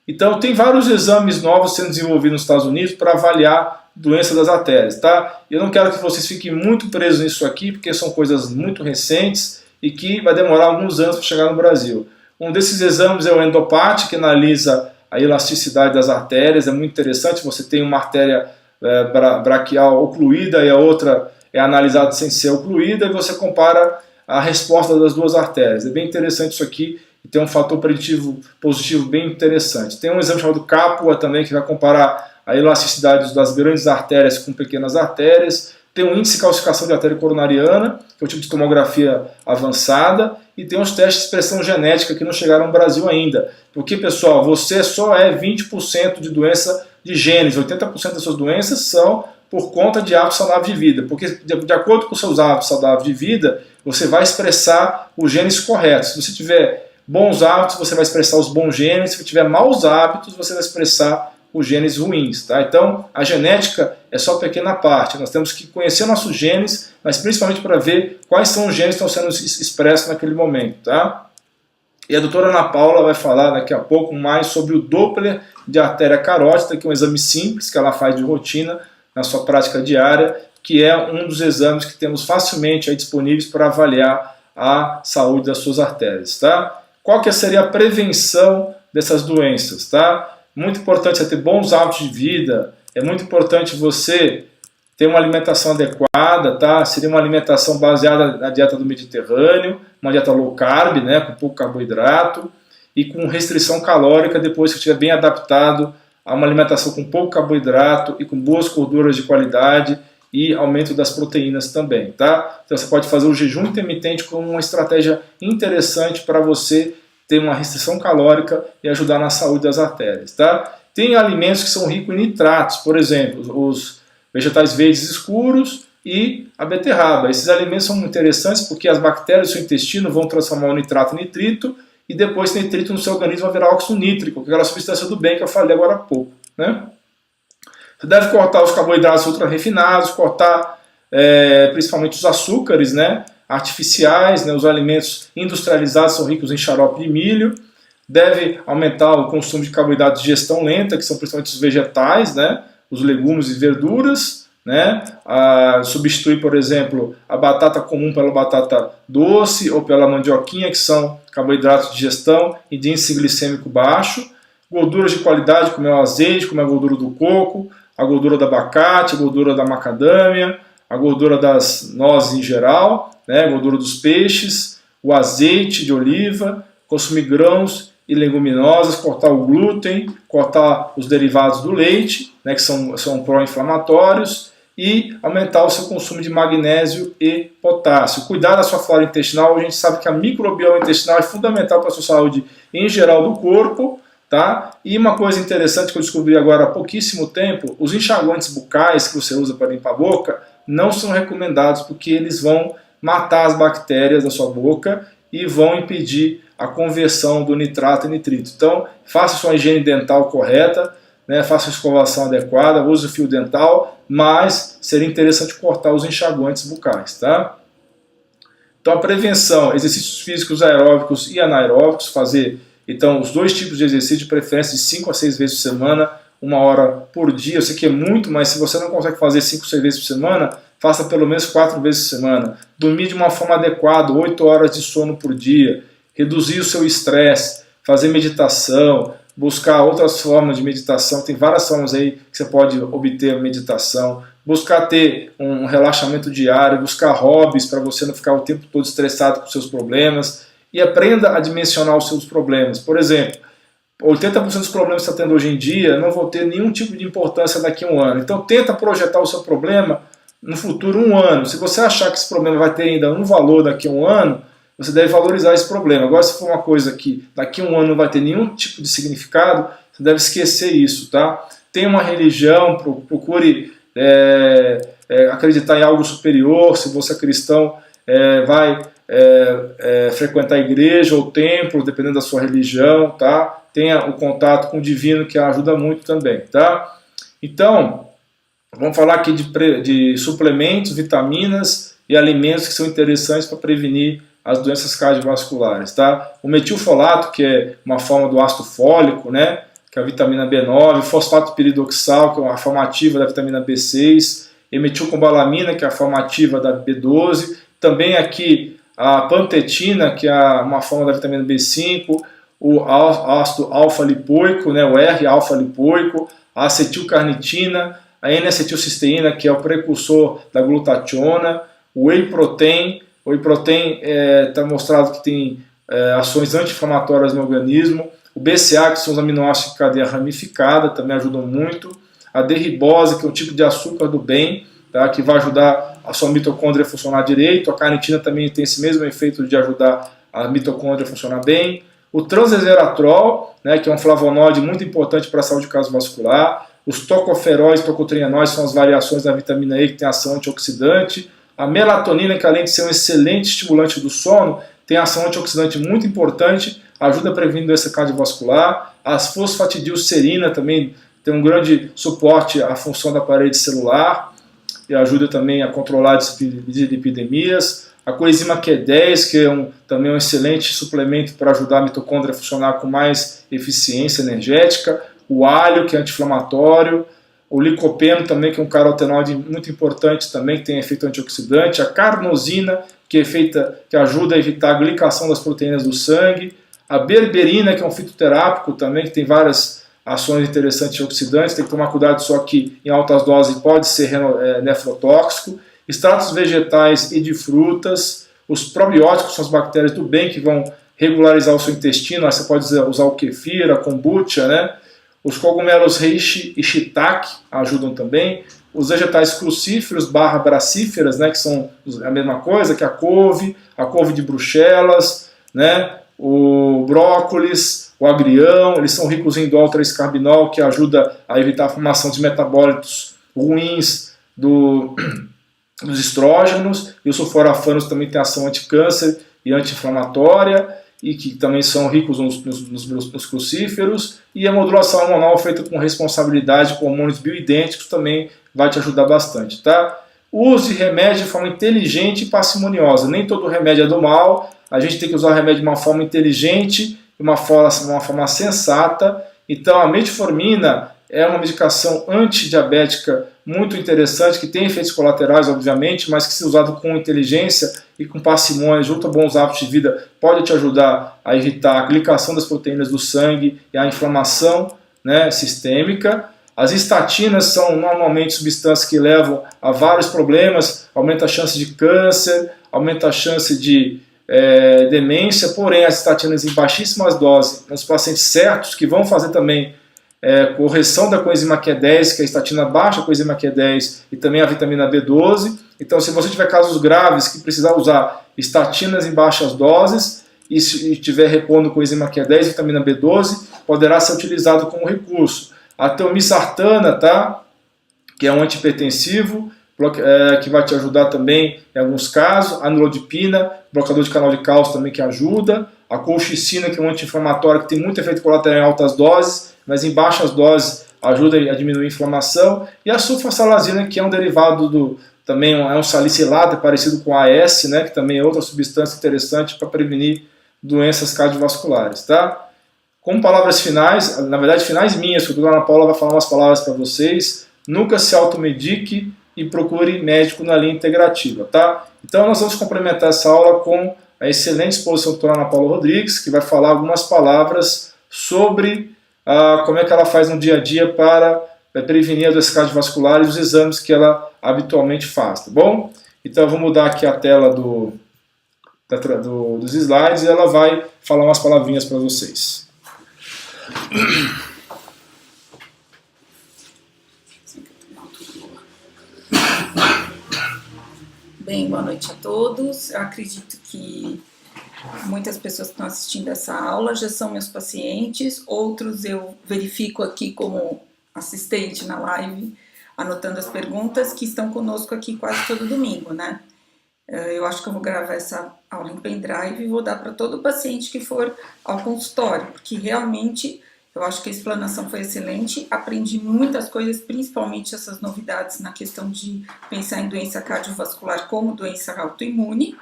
Então, tem vários exames novos sendo desenvolvidos nos Estados Unidos para avaliar doença das artérias, tá? Eu não quero que vocês fiquem muito presos nisso aqui, porque são coisas muito recentes e que vai demorar alguns anos para chegar no Brasil. Um desses exames é o endopate, que analisa a elasticidade das artérias. É muito interessante, você tem uma artéria braquial ocluída e a outra é analisada sem ser ocluída, e você compara a resposta das duas artérias. É bem interessante isso aqui e tem um fator preditivo positivo bem interessante. Tem um exame chamado Capua também, que vai comparar a elasticidade das grandes artérias com pequenas artérias. Tem um índice de calcificação de artéria coronariana, que é o tipo de tomografia avançada, e tem os testes de expressão genética que não chegaram no Brasil ainda. Porque, pessoal, você só é 20% de doença de genes, 80% das suas doenças são por conta de hábitos saudáveis de vida. Porque, de acordo com os seus hábitos saudáveis de vida, você vai expressar os genes corretos. Se você tiver bons hábitos, você vai expressar os bons genes. Se você tiver maus hábitos, você vai expressar os genes ruins. Tá? Então, a genética é só pequena parte. Nós temos que conhecer nossos genes, mas principalmente para ver quais são os genes que estão sendo expressos naquele momento. Tá? E a doutora Ana Paula vai falar daqui a pouco mais sobre o Doppler de artéria carótida, que é um exame simples que ela faz de rotina na sua prática diária, que é um dos exames que temos facilmente aí disponíveis para avaliar a saúde das suas artérias. Tá? Qual que seria a prevenção dessas doenças? Tá? Muito importante você ter bons hábitos de vida, é muito importante você ter uma alimentação adequada, tá? Seria uma alimentação baseada na dieta do Mediterrâneo, uma dieta low carb, né, com pouco carboidrato e com restrição calórica depois que estiver bem adaptado a uma alimentação com pouco carboidrato e com boas gorduras de qualidade e aumento das proteínas também, tá? Então você pode fazer o jejum intermitente como uma estratégia interessante para você ter uma restrição calórica e ajudar na saúde das artérias, tá? Tem alimentos que são ricos em nitratos, por exemplo, os vegetais verdes escuros e a beterraba. Esses alimentos são interessantes porque as bactérias do seu intestino vão transformar o nitrato em nitrito e depois esse nitrito no seu organismo vai virar óxido nítrico, que é aquela substância do bem que eu falei agora há pouco, né? Você deve cortar os carboidratos ultra refinados, cortar principalmente os açúcares, né, artificiais, né, os alimentos industrializados são ricos em xarope de milho. Deve aumentar o consumo de carboidratos de digestão lenta, que são principalmente os vegetais, né, os legumes e verduras, né, substituir, por exemplo, a batata comum pela batata doce ou pela mandioquinha, que são carboidratos de digestão e de índice glicêmico baixo. Gorduras de qualidade, como é o azeite, como é a gordura do coco, a gordura do abacate, a gordura da macadâmia, a gordura das nozes em geral, né, a gordura dos peixes, o azeite de oliva, consumir grãos e leguminosas, cortar o glúten, cortar os derivados do leite, né, que são pró-inflamatórios, e aumentar o seu consumo de magnésio e potássio. Cuidar da sua flora intestinal, a gente sabe que a microbioma intestinal é fundamental para a sua saúde em geral do corpo, tá? E uma coisa interessante que eu descobri agora há pouquíssimo tempo, os enxaguantes bucais que você usa para limpar a boca não são recomendados porque eles vão matar as bactérias da sua boca e vão impedir a conversão do nitrato em nitrito. Então, faça sua higiene dental correta, né, faça a escovação adequada, use o fio dental, mas seria interessante cortar os enxaguantes bucais, tá? Então, a prevenção, exercícios físicos aeróbicos e anaeróbicos, fazer então os dois tipos de exercício, de preferência de 5 a 6 vezes por semana, 1 hora por dia. Eu sei que é muito, mas se você não consegue fazer 5 a 6 vezes por semana, faça pelo menos 4 vezes por semana. Dormir de uma forma adequada, 8 horas de sono por dia. Reduzir o seu estresse, fazer meditação, buscar outras formas de meditação. Tem várias formas aí que você pode obter a meditação. Buscar ter um relaxamento diário, buscar hobbies para você não ficar o tempo todo estressado com seus problemas. E aprenda a dimensionar os seus problemas. Por exemplo, 80% dos problemas que você está tendo hoje em dia não vão ter nenhum tipo de importância daqui a um ano. Então tenta projetar o seu problema no futuro 1 ano. Se você achar que esse problema vai ter ainda um valor daqui a um ano, você deve valorizar esse problema. Agora, se for uma coisa que daqui a um ano não vai ter nenhum tipo de significado, você deve esquecer isso, tá? Tenha uma religião, procure acreditar em algo superior. Se você é cristão, vai frequentar a igreja ou templo, dependendo da sua religião, tá? Tenha o contato com o divino, que ajuda muito também, tá? Então, vamos falar aqui de suplementos, vitaminas e alimentos que são interessantes para prevenir as doenças cardiovasculares, tá? O metilfolato, que é uma forma do ácido fólico, né? Que é a vitamina B9, fosfato piridoxal, que é uma forma ativa da vitamina B6, e metilcobalamina, que é a forma ativa da B12, também aqui a pantetina, que é uma forma da vitamina B5, o ácido alfa-lipoico, né, o R-alfa-lipoico, a acetilcarnitina, a N-acetilcisteína, que é o precursor da glutationa, o whey protein, O whey protein está mostrado que tem ações anti-inflamatórias no organismo. O BCA, que são os aminoácidos de cadeia ramificada, também ajudam muito. A D-ribose, que é um tipo de açúcar do bem, tá, que vai ajudar a sua mitocôndria a funcionar direito. A carnitina também tem esse mesmo efeito de ajudar a mitocôndria a funcionar bem. O transresveratrol, né, que é um flavonoide muito importante para a saúde cardiovascular. Os tocoferóis e tocotrienóis são as variações da vitamina E que tem ação antioxidante. A melatonina, que além de ser um excelente estimulante do sono, tem ação antioxidante muito importante, ajuda a prevenir doença cardiovascular. As fosfatidilcerina também tem um grande suporte à função da parede celular e ajuda também a controlar dislipidemias. A coenzima Q10, que é também um excelente suplemento para ajudar a mitocôndria a funcionar com mais eficiência energética. O alho, que é anti-inflamatório. O licopeno também, que é um carotenoide muito importante também, que tem efeito antioxidante. A carnosina, que ajuda a evitar a glicação das proteínas do sangue. A berberina, que é um fitoterápico também, que tem várias ações interessantes antioxidantes. Tem que tomar cuidado só que em altas doses pode ser nefrotóxico. Extratos vegetais e de frutas. Os probióticos são as bactérias do bem que vão regularizar o seu intestino. Aí você pode usar o kefir, a kombucha, né? Os cogumelos reishi e shiitake ajudam também. Os vegetais crucíferos barra bracíferas, né, que são a mesma coisa, que a couve de Bruxelas, né, o brócolis, o agrião, eles são ricos em indol 3-carbinol, que ajuda a evitar a formação de metabólitos ruins dos estrógenos. E os sulforafanos também têm ação anticâncer e anti-inflamatória, e que também são ricos nos crucíferos, e a modulação hormonal feita com responsabilidade com hormônios bioidênticos também vai te ajudar bastante, tá? Use remédio de forma inteligente e parcimoniosa. Nem todo remédio é do mal, a gente tem que usar o remédio de uma forma inteligente, de uma forma sensata. Então a metformina é uma medicação antidiabética muito interessante, que tem efeitos colaterais, obviamente, mas que se usado com inteligência e com parcimônia, junto a bons hábitos de vida, pode te ajudar a evitar a glicação das proteínas do sangue e a inflamação, né, sistêmica. As estatinas são normalmente substâncias que levam a vários problemas, aumenta a chance de câncer, aumenta a chance de demência, porém as estatinas em baixíssimas doses, nos pacientes certos, que vão fazer também correção da coenzima Q10, que é a estatina baixa a coenzima Q10 e também a vitamina B12. Então, se você tiver casos graves que precisar usar estatinas em baixas doses e tiver repondo coenzima Q10 e vitamina B12, poderá ser utilizado como recurso. A telmisartana, tá? Que é um antihipertensivo, que vai te ajudar também em alguns casos. A nilodipina, blocador de canal de cálcio também que ajuda. A colchicina, que é um anti-inflamatório que tem muito efeito colateral em altas doses, mas em baixas doses ajuda a diminuir a inflamação. E a sulfasalazina, que é um derivado também é um salicilado, parecido com a AS, né, que também é outra substância interessante para prevenir doenças cardiovasculares, tá? Com palavras finais, na verdade finais minhas, que a doutora Ana Paula vai falar umas palavras para vocês. Nunca se automedique e procure médico na linha integrativa, tá? Então nós vamos complementar essa aula com a excelente exposição da doutora Ana Paula Rodrigues, que vai falar algumas palavras sobre como é que ela faz no dia a dia para prevenir a doença cardiovascular e os exames que ela habitualmente faz, tá bom? Então eu vou mudar aqui a tela dos slides e ela vai falar umas palavrinhas para vocês. Bem, boa noite a todos. Eu acredito que muitas pessoas que estão assistindo essa aula já são meus pacientes, outros eu verifico aqui como assistente na live, anotando as perguntas, que estão conosco aqui quase todo domingo, né? Eu acho que eu vou gravar essa aula em pendrive e vou dar para todo paciente que for ao consultório, porque realmente eu acho que a explanação foi excelente, aprendi muitas coisas, principalmente essas novidades na questão de pensar em doença cardiovascular como doença autoimune,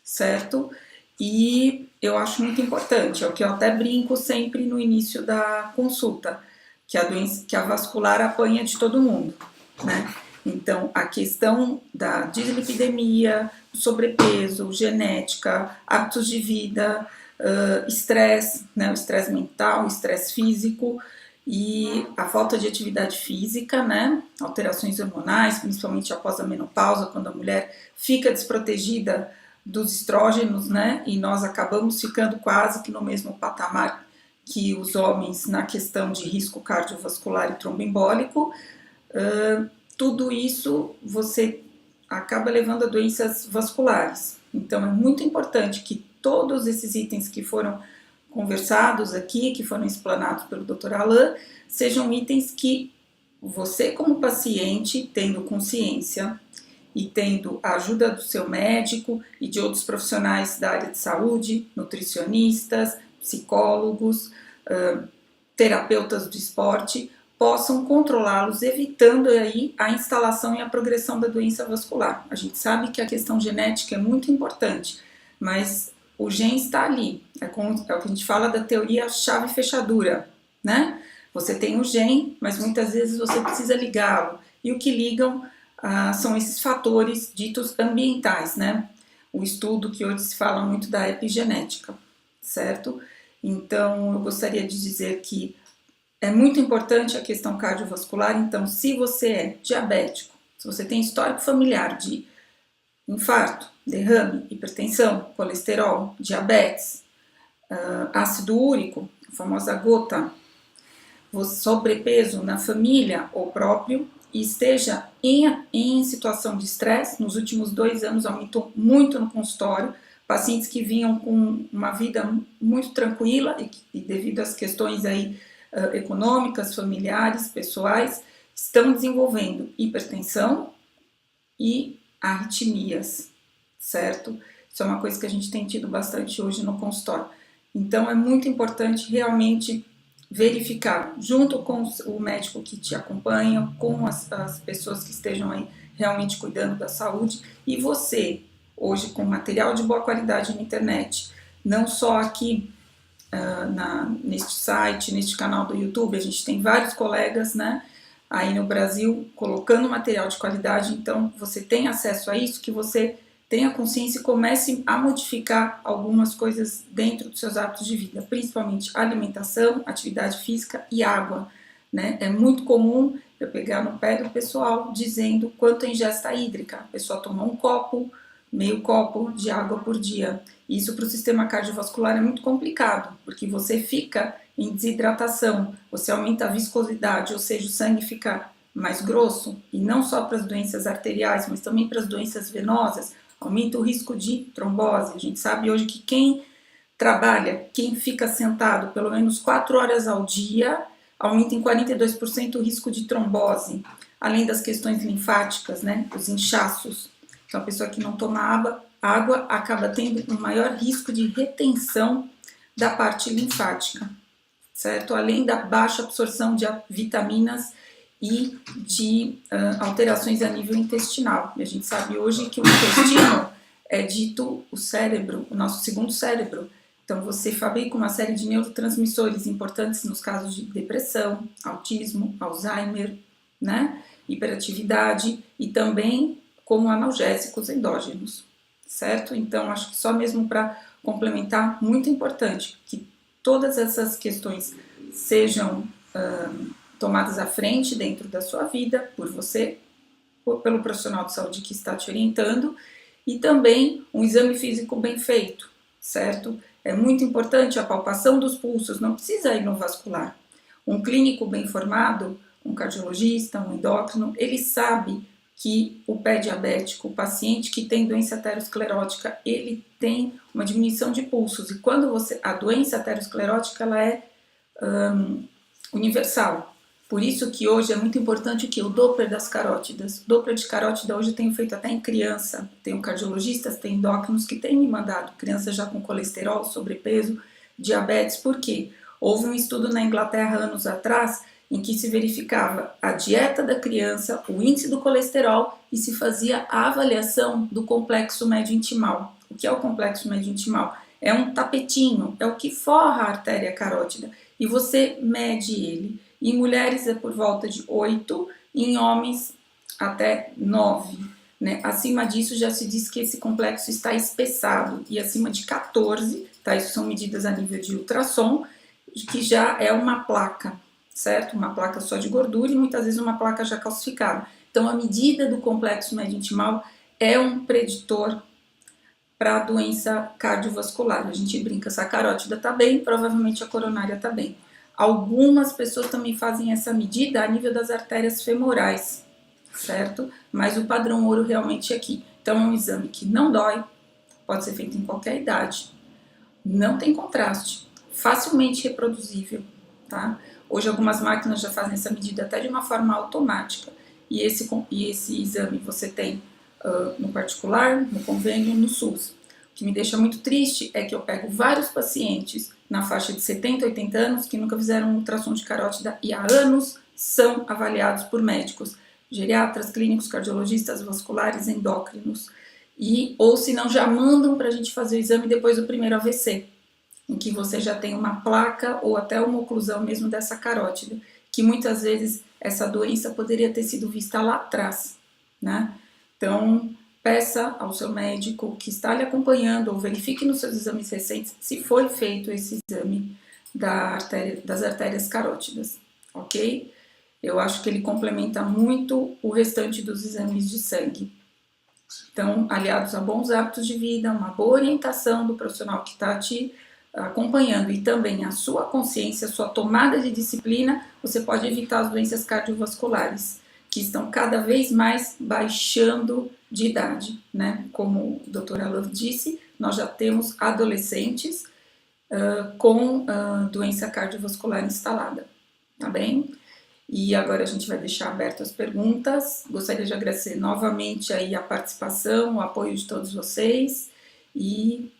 certo? E eu acho muito importante, é o que eu até brinco sempre no início da consulta, que a vascular apanha de todo mundo, né? Então, a questão da dislipidemia, sobrepeso, genética, hábitos de vida, estresse, né? O estresse mental, estresse físico e a falta de atividade física, né? Alterações hormonais, principalmente após a menopausa, quando a mulher fica desprotegida dos estrógenos, né? E nós acabamos ficando quase que no mesmo patamar que os homens na questão de risco cardiovascular e tromboembólico. Tudo isso você acaba levando a doenças vasculares. Então é muito importante que todos esses itens que foram conversados aqui, que foram explanados pelo Dr. Alain, sejam itens que você, como paciente, tendo consciência e tendo a ajuda do seu médico e de outros profissionais da área de saúde, nutricionistas, psicólogos, terapeutas do esporte, possam controlá-los, evitando aí a instalação e a progressão da doença vascular. A gente sabe que a questão genética é muito importante, mas o gene está ali. É o que a gente fala da teoria chave-fechadura, né? Você tem o gene, mas muitas vezes você precisa ligá-lo. E o que ligam são esses fatores ditos ambientais, né? O estudo que hoje se fala muito da epigenética, certo? Então, eu gostaria de dizer que é muito importante a questão cardiovascular. Então, se você é diabético, se você tem histórico familiar de infarto, derrame, hipertensão, colesterol, diabetes, ácido úrico, a famosa gota, sobrepeso na família ou próprio, e esteja em situação de estresse, nos últimos 2 anos aumentou muito no consultório, pacientes que vinham com uma vida muito tranquila e devido às questões aí econômicas, familiares, pessoais, estão desenvolvendo hipertensão e arritmias, certo? Isso é uma coisa que a gente tem tido bastante hoje no consultório. Então é muito importante realmente verificar, junto com o médico que te acompanha, com as pessoas que estejam aí realmente cuidando da saúde, e você, hoje com material de boa qualidade na internet, não só aqui neste site, neste canal do YouTube, a gente tem vários colegas, né, aí no Brasil colocando material de qualidade, então você tem acesso a isso, que você tenha consciência e comece a modificar algumas coisas dentro dos seus hábitos de vida, principalmente alimentação, atividade física e água, né? É muito comum eu pegar no pé do pessoal dizendo quanto é ingesta hídrica. A pessoa toma 1 copo, meio copo de água por dia. Isso para o sistema cardiovascular é muito complicado, porque você fica em desidratação, você aumenta a viscosidade, ou seja, o sangue fica mais grosso, e não só para as doenças arteriais, mas também para as doenças venosas, aumenta o risco de trombose. A gente sabe hoje que quem trabalha, quem fica sentado pelo menos 4 horas ao dia, aumenta em 42% o risco de trombose, além das questões linfáticas, né, os inchaços. Então a pessoa que não toma água acaba tendo um maior risco de retenção da parte linfática, certo? Além da baixa absorção de vitaminas e de alterações a nível intestinal. E a gente sabe hoje que o intestino é dito o cérebro, o nosso segundo cérebro. Então você fabrica uma série de neurotransmissores importantes nos casos de depressão, autismo, Alzheimer, né? Hiperatividade e também como analgésicos endógenos, certo? Então acho que só mesmo para complementar, muito importante que todas essas questões sejam tomadas à frente dentro da sua vida, por você, pelo profissional de saúde que está te orientando, e também um exame físico bem feito, certo? É muito importante a palpação dos pulsos, não precisa ir no vascular. Um clínico bem formado, um cardiologista, um endócrino, ele sabe que o pé diabético, o paciente que tem doença aterosclerótica, ele tem uma diminuição de pulsos, e quando a doença aterosclerótica, ela é universal. Por isso que hoje é muito importante o Doppler das carótidas. Doppler de carótida hoje eu tenho feito até em criança. Tenho cardiologistas, tem endócrinos que têm me mandado. Criança já com colesterol, sobrepeso, diabetes. Por quê? Houve um estudo na Inglaterra anos atrás em que se verificava a dieta da criança, o índice do colesterol e se fazia a avaliação do complexo médio intimal. O que é o complexo médio intimal? É um tapetinho, é o que forra a artéria carótida e você mede ele. Em mulheres é por volta de 8, em homens até 9. Né? Acima disso já se diz que esse complexo está espessado e acima de 14, tá? Isso são medidas a nível de ultrassom, que já é uma placa, certo? Uma placa só de gordura e muitas vezes uma placa já calcificada. Então a medida do complexo médio intimal é um preditor para a doença cardiovascular. A gente brinca, se a carótida está bem, provavelmente a coronária está bem. Algumas pessoas também fazem essa medida a nível das artérias femorais, certo? Mas o padrão ouro realmente é aqui. Então é um exame que não dói, pode ser feito em qualquer idade, não tem contraste, facilmente reproduzível, tá? Hoje algumas máquinas já fazem essa medida até de uma forma automática. E esse exame você tem no particular, no convênio, no SUS. O que me deixa muito triste é que eu pego vários pacientes na faixa de 70, 80 anos que nunca fizeram um ultrassom de carótida e há anos são avaliados por médicos, geriatras, clínicos, cardiologistas, vasculares, endócrinos, ou se não já mandam para a gente fazer o exame depois do primeiro AVC, em que você já tem uma placa ou até uma oclusão mesmo dessa carótida, que muitas vezes essa doença poderia ter sido vista lá atrás, né? Então, peça ao seu médico que está lhe acompanhando ou verifique nos seus exames recentes se foi feito esse exame das artérias carótidas, ok? Eu acho que ele complementa muito o restante dos exames de sangue. Então, aliados a bons hábitos de vida, uma boa orientação do profissional que está te acompanhando e também a sua consciência, a sua tomada de disciplina, você pode evitar as doenças cardiovasculares, que estão cada vez mais baixando de idade, né? Como a doutora Love disse, nós já temos adolescentes com doença cardiovascular instalada, tá bem? E agora a gente vai deixar aberto as perguntas. Gostaria de agradecer novamente aí a participação, o apoio de todos vocês e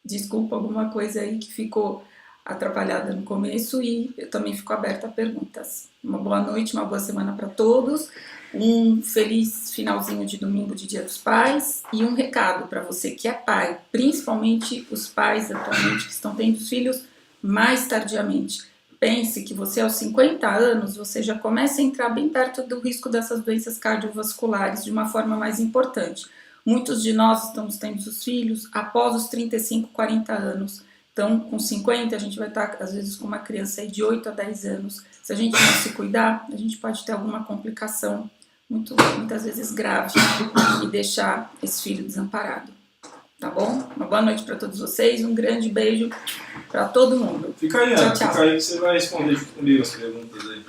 desculpa alguma coisa aí que ficou atrapalhada no começo e eu também fico aberta a perguntas. Uma boa noite, uma boa semana para todos, um feliz finalzinho de domingo de Dia dos Pais e um recado para você que é pai, principalmente os pais atualmente que estão tendo filhos mais tardiamente. Pense que você aos 50 anos, você já começa a entrar bem perto do risco dessas doenças cardiovasculares de uma forma mais importante. Muitos de nós estamos tendo os filhos após os 35, 40 anos. Então, com 50, a gente vai estar, às vezes, com uma criança aí de 8 a 10 anos. Se a gente não se cuidar, a gente pode ter alguma complicação muitas vezes grave e deixar esse filho desamparado. Tá bom? Uma boa noite para todos vocês, um grande beijo para todo mundo. Fica aí, tchau, tchau. Fica aí que você vai responder junto comigo as perguntas aí.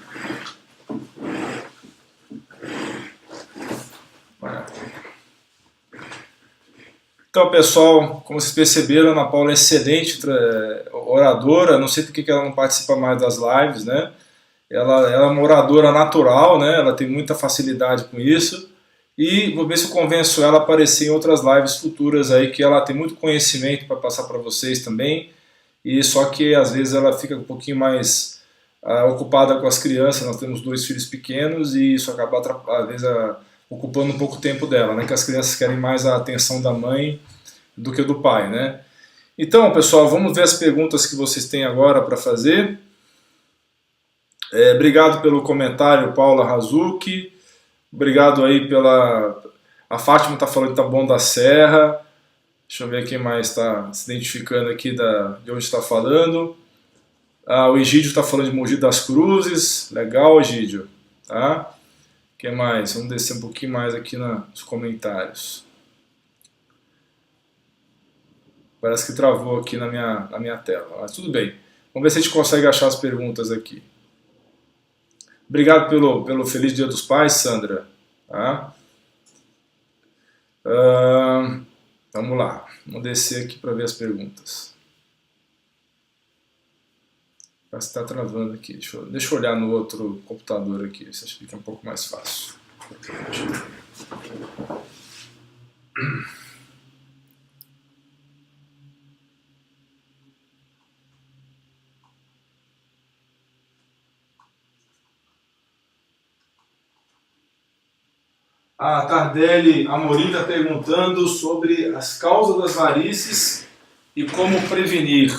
Então, pessoal, como vocês perceberam, a Ana Paula é excelente oradora, não sei por que ela não participa mais das lives, né? Ela é uma oradora natural, né? Ela tem muita facilidade com isso. E vou ver se eu convenço ela a aparecer em outras lives futuras aí, que ela tem muito conhecimento para passar para vocês também. E só que às vezes ela fica um pouquinho mais ocupada com as crianças. Nós temos 2 filhos pequenos e isso acaba às vezes ocupando um pouco o tempo dela, né? Que as crianças querem mais a atenção da mãe do que do pai, né? Então, pessoal, vamos ver as perguntas que vocês têm agora para fazer. Obrigado pelo comentário, Paula Razuki. Obrigado aí A Fátima está falando de Taboão da Serra. Deixa eu ver quem mais está se identificando aqui de onde está falando. O Egídio está falando de Mogi das Cruzes. Legal, Egídio. Tá? O que mais? Vamos descer um pouquinho mais aqui nos comentários. Parece que travou aqui na minha tela. Mas tudo bem. Vamos ver se a gente consegue achar as perguntas aqui. Obrigado pelo Feliz Dia dos Pais, Sandra. Tá? Vamos lá. Vamos descer aqui para ver as perguntas. Parece que está travando aqui. Deixa eu olhar no outro computador aqui. Isso acho que fica um pouco mais fácil. A Tardelli Amorim está perguntando sobre as causas das varices e como prevenir.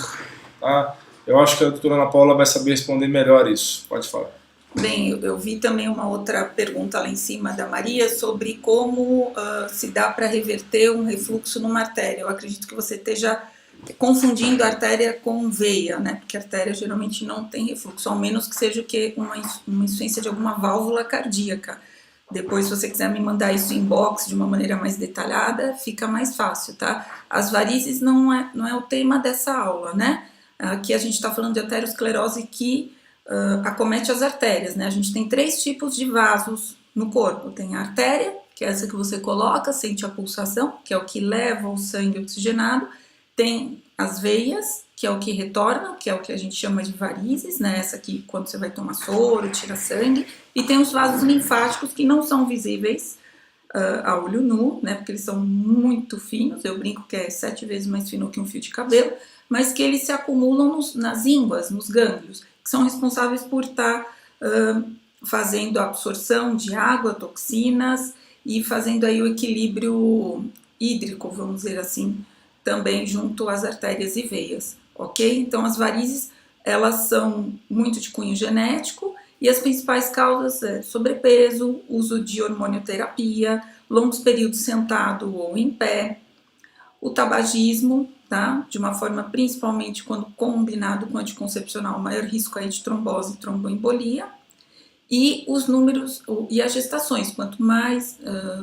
Tá? Eu acho que a doutora Ana Paula vai saber responder melhor isso. Pode falar. Bem, eu vi também uma outra pergunta lá em cima da Maria sobre como se dá para reverter um refluxo numa artéria. Eu acredito que você esteja confundindo artéria com veia, né? Porque a artéria geralmente não tem refluxo, ao menos que seja uma insuficiência de alguma válvula cardíaca. Depois, se você quiser me mandar isso em inbox de uma maneira mais detalhada, fica mais fácil, tá? As varizes não é o tema dessa aula, né? Aqui a gente está falando de aterosclerose que acomete as artérias, né? A gente tem 3 tipos de vasos no corpo. Tem a artéria, que é essa que você coloca, sente a pulsação, que é o que leva o sangue oxigenado. Tem as veias, que é o que retorna, que é o que a gente chama de varizes, né? Essa aqui, quando você vai tomar soro, tira sangue. E tem os vasos linfáticos, que não são visíveis a olho nu, né? Porque eles são muito finos, eu brinco que é 7 vezes mais fino que um fio de cabelo, mas que eles se acumulam nas ínguas, nos gânglios, que são responsáveis por estar fazendo a absorção de água, toxinas, e fazendo aí o equilíbrio hídrico, vamos dizer assim, também junto às artérias e veias, ok? Então as varizes, elas são muito de cunho genético, e as principais causas é sobrepeso, uso de hormonioterapia, longos períodos sentado ou em pé, o tabagismo, tá? De uma forma principalmente quando combinado com anticoncepcional, o maior risco aí de trombose e tromboembolia, e os números e as gestações, quanto mais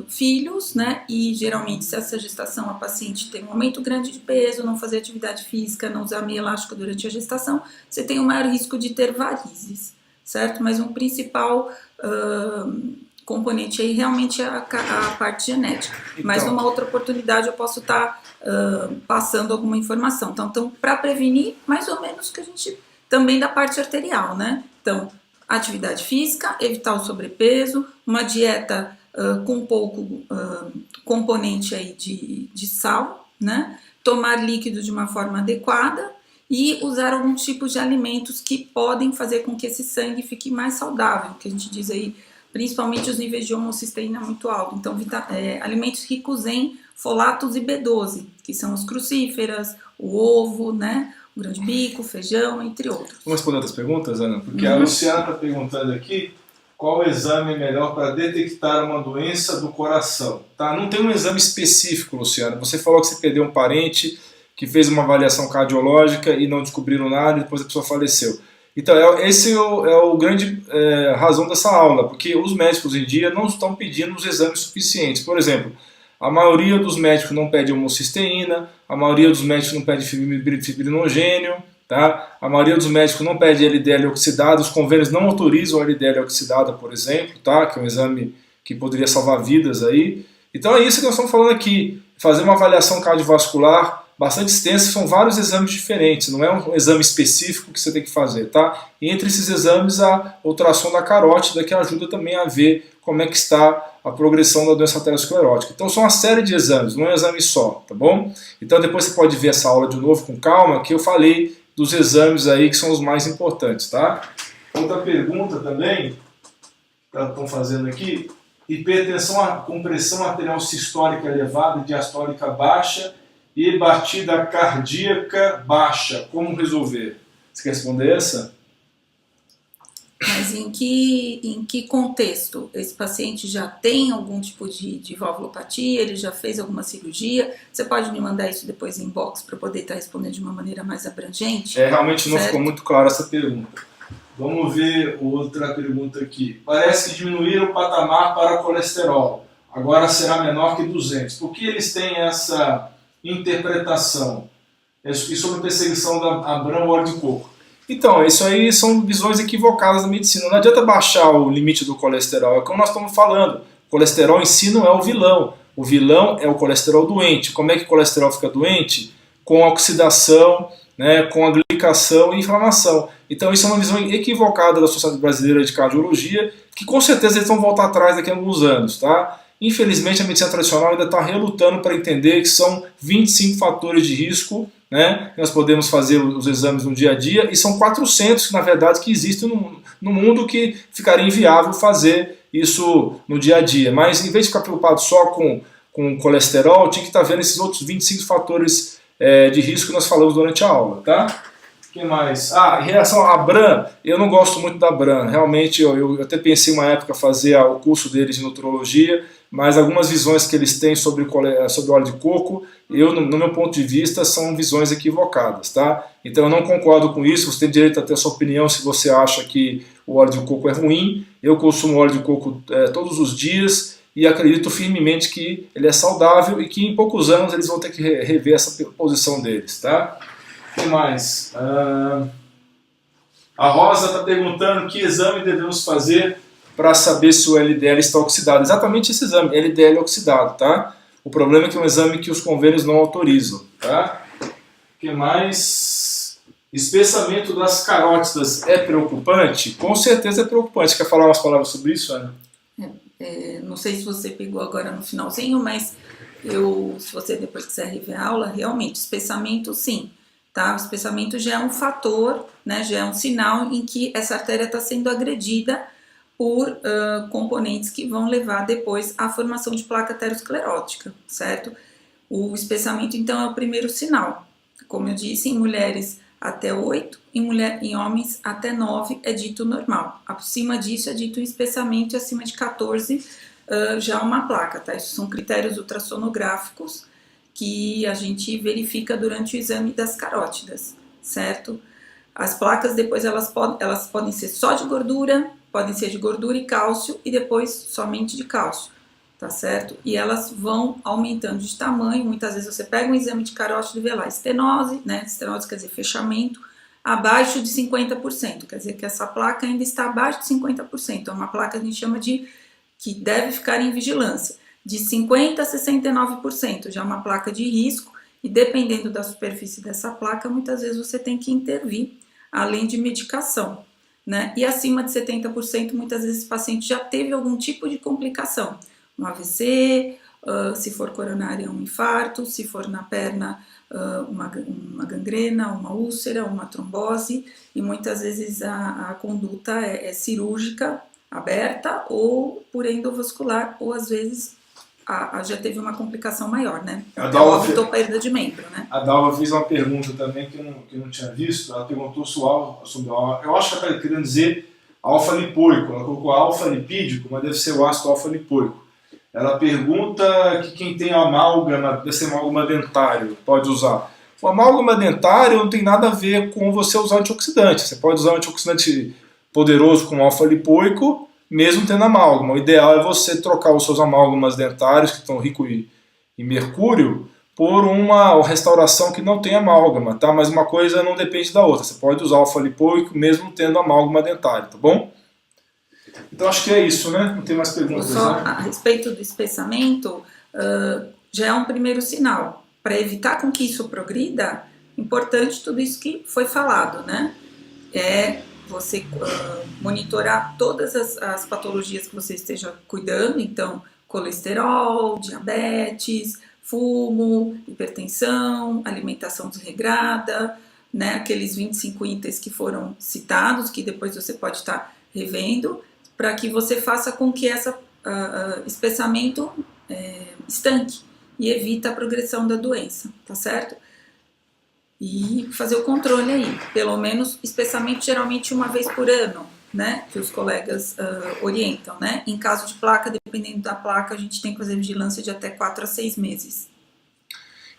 filhos, né, e geralmente se essa gestação a paciente tem um aumento grande de peso, não fazer atividade física, não usar meia elástica durante a gestação, você tem um maior risco de ter varizes, certo? Mas um principal componente aí realmente é a parte genética. Então, mas numa outra oportunidade eu posso estar passando alguma informação. Então para prevenir, mais ou menos que a gente também da parte arterial, né? Então, atividade física, evitar o sobrepeso, uma dieta com pouco componente aí de sal, né? Tomar líquido de uma forma adequada e usar algum tipo de alimentos que podem fazer com que esse sangue fique mais saudável, que a gente diz aí, principalmente os níveis de homocisteína muito altos. Então, alimentos ricos em folatos e B12, que são as crucíferas, o ovo, né? O grão de bico, feijão, entre outros. Vamos responder outras perguntas, Ana? Porque a Luciana está perguntando aqui qual exame é melhor para detectar uma doença do coração. Tá? Não tem um exame específico, Luciana. Você falou que você perdeu um parente que fez uma avaliação cardiológica e não descobriram nada e depois a pessoa faleceu. Então, esse é o grande razão dessa aula, porque os médicos hoje em dia não estão pedindo os exames suficientes. Por exemplo, a maioria dos médicos não pede homocisteína, a maioria dos médicos não pede fibrinogênio, tá? A maioria dos médicos não pede LDL oxidado, os convênios não autorizam a LDL oxidada, por exemplo, tá? Que é um exame que poderia salvar vidas aí. Então é isso que nós estamos falando aqui, fazer uma avaliação cardiovascular bastante extensa, são vários exames diferentes, não é um exame específico que você tem que fazer, tá? E entre esses exames, a ultrassom da carótida, que ajuda também a ver como é que está a progressão da doença aterosclerótica. Então são uma série de exames, não é um exame só, tá bom? Então depois você pode ver essa aula de novo com calma, que eu falei dos exames aí que são os mais importantes, tá? Outra pergunta também, que estão fazendo aqui, hipertensão com pressão arterial sistólica elevada, diastólica baixa e batida cardíaca baixa, como resolver? Você quer responder essa? Mas em que contexto? Esse paciente já tem algum tipo de valvulopatia? Ele já fez alguma cirurgia? Você pode me mandar isso depois em inbox para eu poder estar respondendo de uma maneira mais abrangente? Realmente não ficou muito clara essa pergunta. Vamos ver outra pergunta aqui. Parece que diminuíram o patamar para colesterol. Agora será menor que 200. Por que eles têm essa interpretação? E sobre a perseguição da Abrão óleo de coco? Então, isso aí são visões equivocadas da medicina. Não adianta baixar o limite do colesterol, é como nós estamos falando. O colesterol em si não é o vilão. O vilão é o colesterol doente. Como é que o colesterol fica doente? Com a oxidação, né, com a glicação e inflamação. Então isso é uma visão equivocada da Sociedade Brasileira de Cardiologia, que com certeza eles vão voltar atrás daqui a alguns anos, tá? Infelizmente a medicina tradicional ainda está relutando para entender que são 25 fatores de risco, né, que nós podemos fazer os exames no dia a dia, e são 400 na verdade que existem no mundo, que ficaria inviável fazer isso no dia a dia. Mas em vez de ficar preocupado só com colesterol, tinha que estar vendo esses outros 25 fatores de risco que nós falamos durante a aula, tá? Quem mais? Em relação à Bran, eu não gosto muito da Bran. Realmente, eu até pensei uma época fazer o curso deles de nutrologia, mas algumas visões que eles têm sobre óleo de coco, no meu ponto de vista, são visões equivocadas, tá? Então eu não concordo com isso, você tem direito a ter a sua opinião se você acha que o óleo de coco é ruim. Eu consumo óleo de coco todos os dias e acredito firmemente que ele é saudável e que em poucos anos eles vão ter que rever essa posição deles, tá? O que mais? A Rosa está perguntando que exame devemos fazer para saber se o LDL está oxidado. Exatamente esse exame, LDL oxidado, tá? O problema é que é um exame que os convênios não autorizam, tá? O que mais? Espessamento das carótidas é preocupante? Com certeza é preocupante. Quer falar umas palavras sobre isso, Ana? Não sei se você pegou agora no finalzinho, mas se você depois quiser rever a aula, realmente, espessamento sim. Tá? O espessamento já é um fator, né, já é um sinal em que essa artéria está sendo agredida por componentes que vão levar depois à formação de placa aterosclerótica, certo? O espessamento, então, é o primeiro sinal. Como eu disse, em mulheres até 8, em homens até 9 é dito normal. Acima disso é dito um espessamento e acima de 14 já uma placa, tá? Isso são critérios ultrassonográficos que a gente verifica durante o exame das carótidas, certo? As placas depois elas podem ser só de gordura, podem ser de gordura e cálcio e depois somente de cálcio, tá certo? E elas vão aumentando de tamanho. Muitas vezes você pega um exame de carótida e vê lá estenose, né? Estenose quer dizer fechamento, abaixo de 50%, quer dizer que essa placa ainda está abaixo de 50%, é uma placa que a gente chama de que deve ficar em vigilância. De 50% a 69%, já é uma placa de risco, e dependendo da superfície dessa placa, muitas vezes você tem que intervir, além de medicação, né? E acima de 70%, muitas vezes o paciente já teve algum tipo de complicação, um AVC, se for coronária, um infarto, se for na perna, uma gangrena, uma úlcera, uma trombose, e muitas vezes a conduta é cirúrgica, aberta, ou por endovascular, ou às vezes já teve uma complicação maior, né? Óbito ou perda de membro, né? A Dalva fez uma pergunta também que eu não tinha visto. Ela perguntou sobre eu acho que ela está querendo dizer alfa-lipoico. Ela colocou alfa-lipídico, mas deve ser o ácido alfa-lipoico. Ela pergunta que quem tem amálgama, deve ser amálgama dentário, pode usar. O amálgama dentário não tem nada a ver com você usar antioxidante. Você pode usar um antioxidante poderoso como alfa-lipoico, mesmo tendo amálgama. O ideal é você trocar os seus amálgamas dentários, que estão ricos em mercúrio, por uma restauração que não tem amálgama, tá? Mas uma coisa não depende da outra. Você pode usar alfa-lipoico mesmo tendo amálgama dentário, tá bom? Então acho que é isso, né? Não tem mais perguntas, só, né? A respeito do espessamento, já é um primeiro sinal. Para evitar com que isso progrida, importante tudo isso que foi falado, né? É você monitorar todas as patologias que você esteja cuidando, então colesterol, diabetes, fumo, hipertensão, alimentação desregrada, né, aqueles 25 itens que foram citados, que depois você pode estar revendo, para que você faça com que esse espessamento estanque e evita a progressão da doença, tá certo? E fazer o controle aí, pelo menos espessamento geralmente uma vez por ano, né, que os colegas orientam, né? Em caso de placa, dependendo da placa, a gente tem que fazer vigilância de até 4 a 6 meses.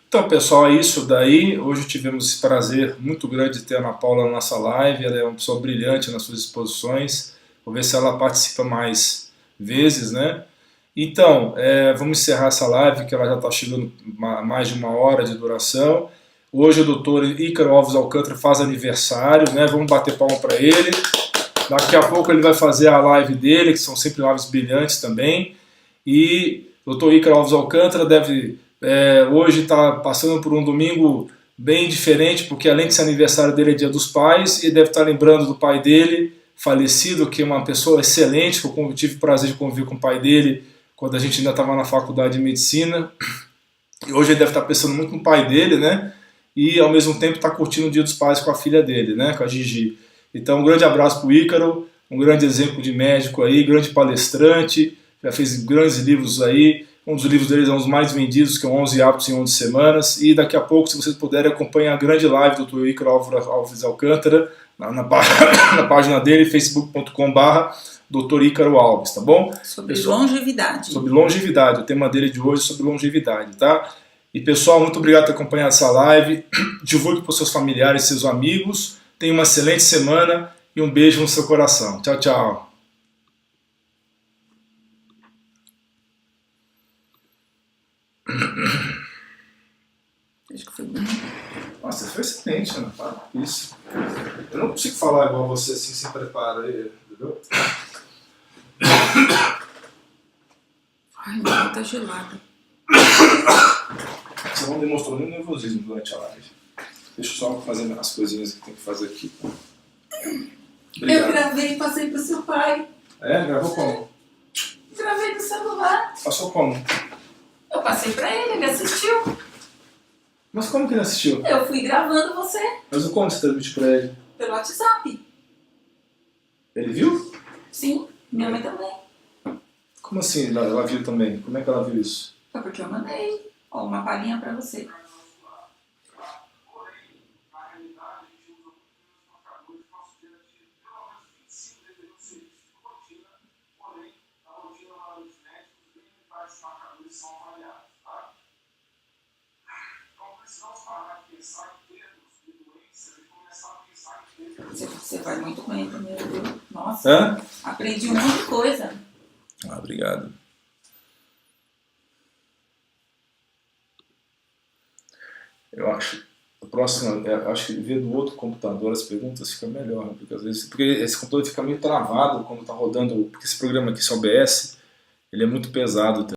Então, pessoal, é isso daí. Hoje tivemos esse prazer muito grande de ter a Ana Paula na nossa live. Ela é uma pessoa brilhante nas suas exposições. Vou ver se ela participa mais vezes, né? Então, vamos encerrar essa live, que ela já está chegando a mais de 1 hora de duração. Hoje o doutor Ícaro Alves Alcântara faz aniversário, né? Vamos bater palma para ele. Daqui a pouco ele vai fazer a live dele, que são sempre lives brilhantes também. E o doutor Ícaro Alves Alcântara deve hoje estar passando por um domingo bem diferente, porque além de ser aniversário dele é Dia dos Pais, e deve estar lembrando do pai dele, falecido, que é uma pessoa excelente, que eu tive o prazer de conviver com o pai dele quando a gente ainda estava na faculdade de medicina. E hoje ele deve estar pensando muito no pai dele, né? E ao mesmo tempo está curtindo o Dia dos Pais com a filha dele, né, com a Gigi. Então um grande abraço para o Ícaro, um grande exemplo de médico aí, grande palestrante, já fez grandes livros aí, Um dos livros deles é um dos mais vendidos, que é 11 Hábitos em 11 Semanas. E daqui a pouco, se vocês puderem, acompanhem a grande live do Dr. Ícaro Alves Alcântara na página dele, facebook.com/Dr. Ícaro Alves, tá bom? Sobre longevidade. Sobre longevidade. O tema dele de hoje é sobre longevidade, tá? E pessoal, muito obrigado por acompanhar essa live. Divulgue para os seus familiares, seus amigos. Tenha uma excelente semana e um beijo no seu coração. Tchau, tchau. Acho que foi bem. Nossa, foi excelente, Ana. Isso. Eu não consigo falar igual você assim, sem preparo aí, entendeu? Ai, minha mão tá gelada. Você não demonstrou nenhum nervosismo durante a live. Deixa eu só fazer as coisinhas que tem que fazer aqui. Obrigado. Eu gravei e passei pro seu pai. É? Gravou como? Gravei no celular. Passou como? Eu passei pra ele assistiu. Mas como que ele assistiu? Eu fui gravando você Mas como você transmitiu pra ele? pelo WhatsApp. Ele viu? Sim, minha mãe também. Como assim ela viu também? Como é que ela viu isso? Foi porque eu mandei. Ó, uma palhinha pra você. Você vai muito bem também, viu? Nossa, Hã? aprendi um monte de coisa. Ah, obrigado. Eu acho. A próxima, eu acho que ver do outro computador as perguntas fica melhor, né? Porque às vezes. Porque esse computador fica meio travado quando tá rodando. Porque esse programa aqui, esse OBS, ele é muito pesado.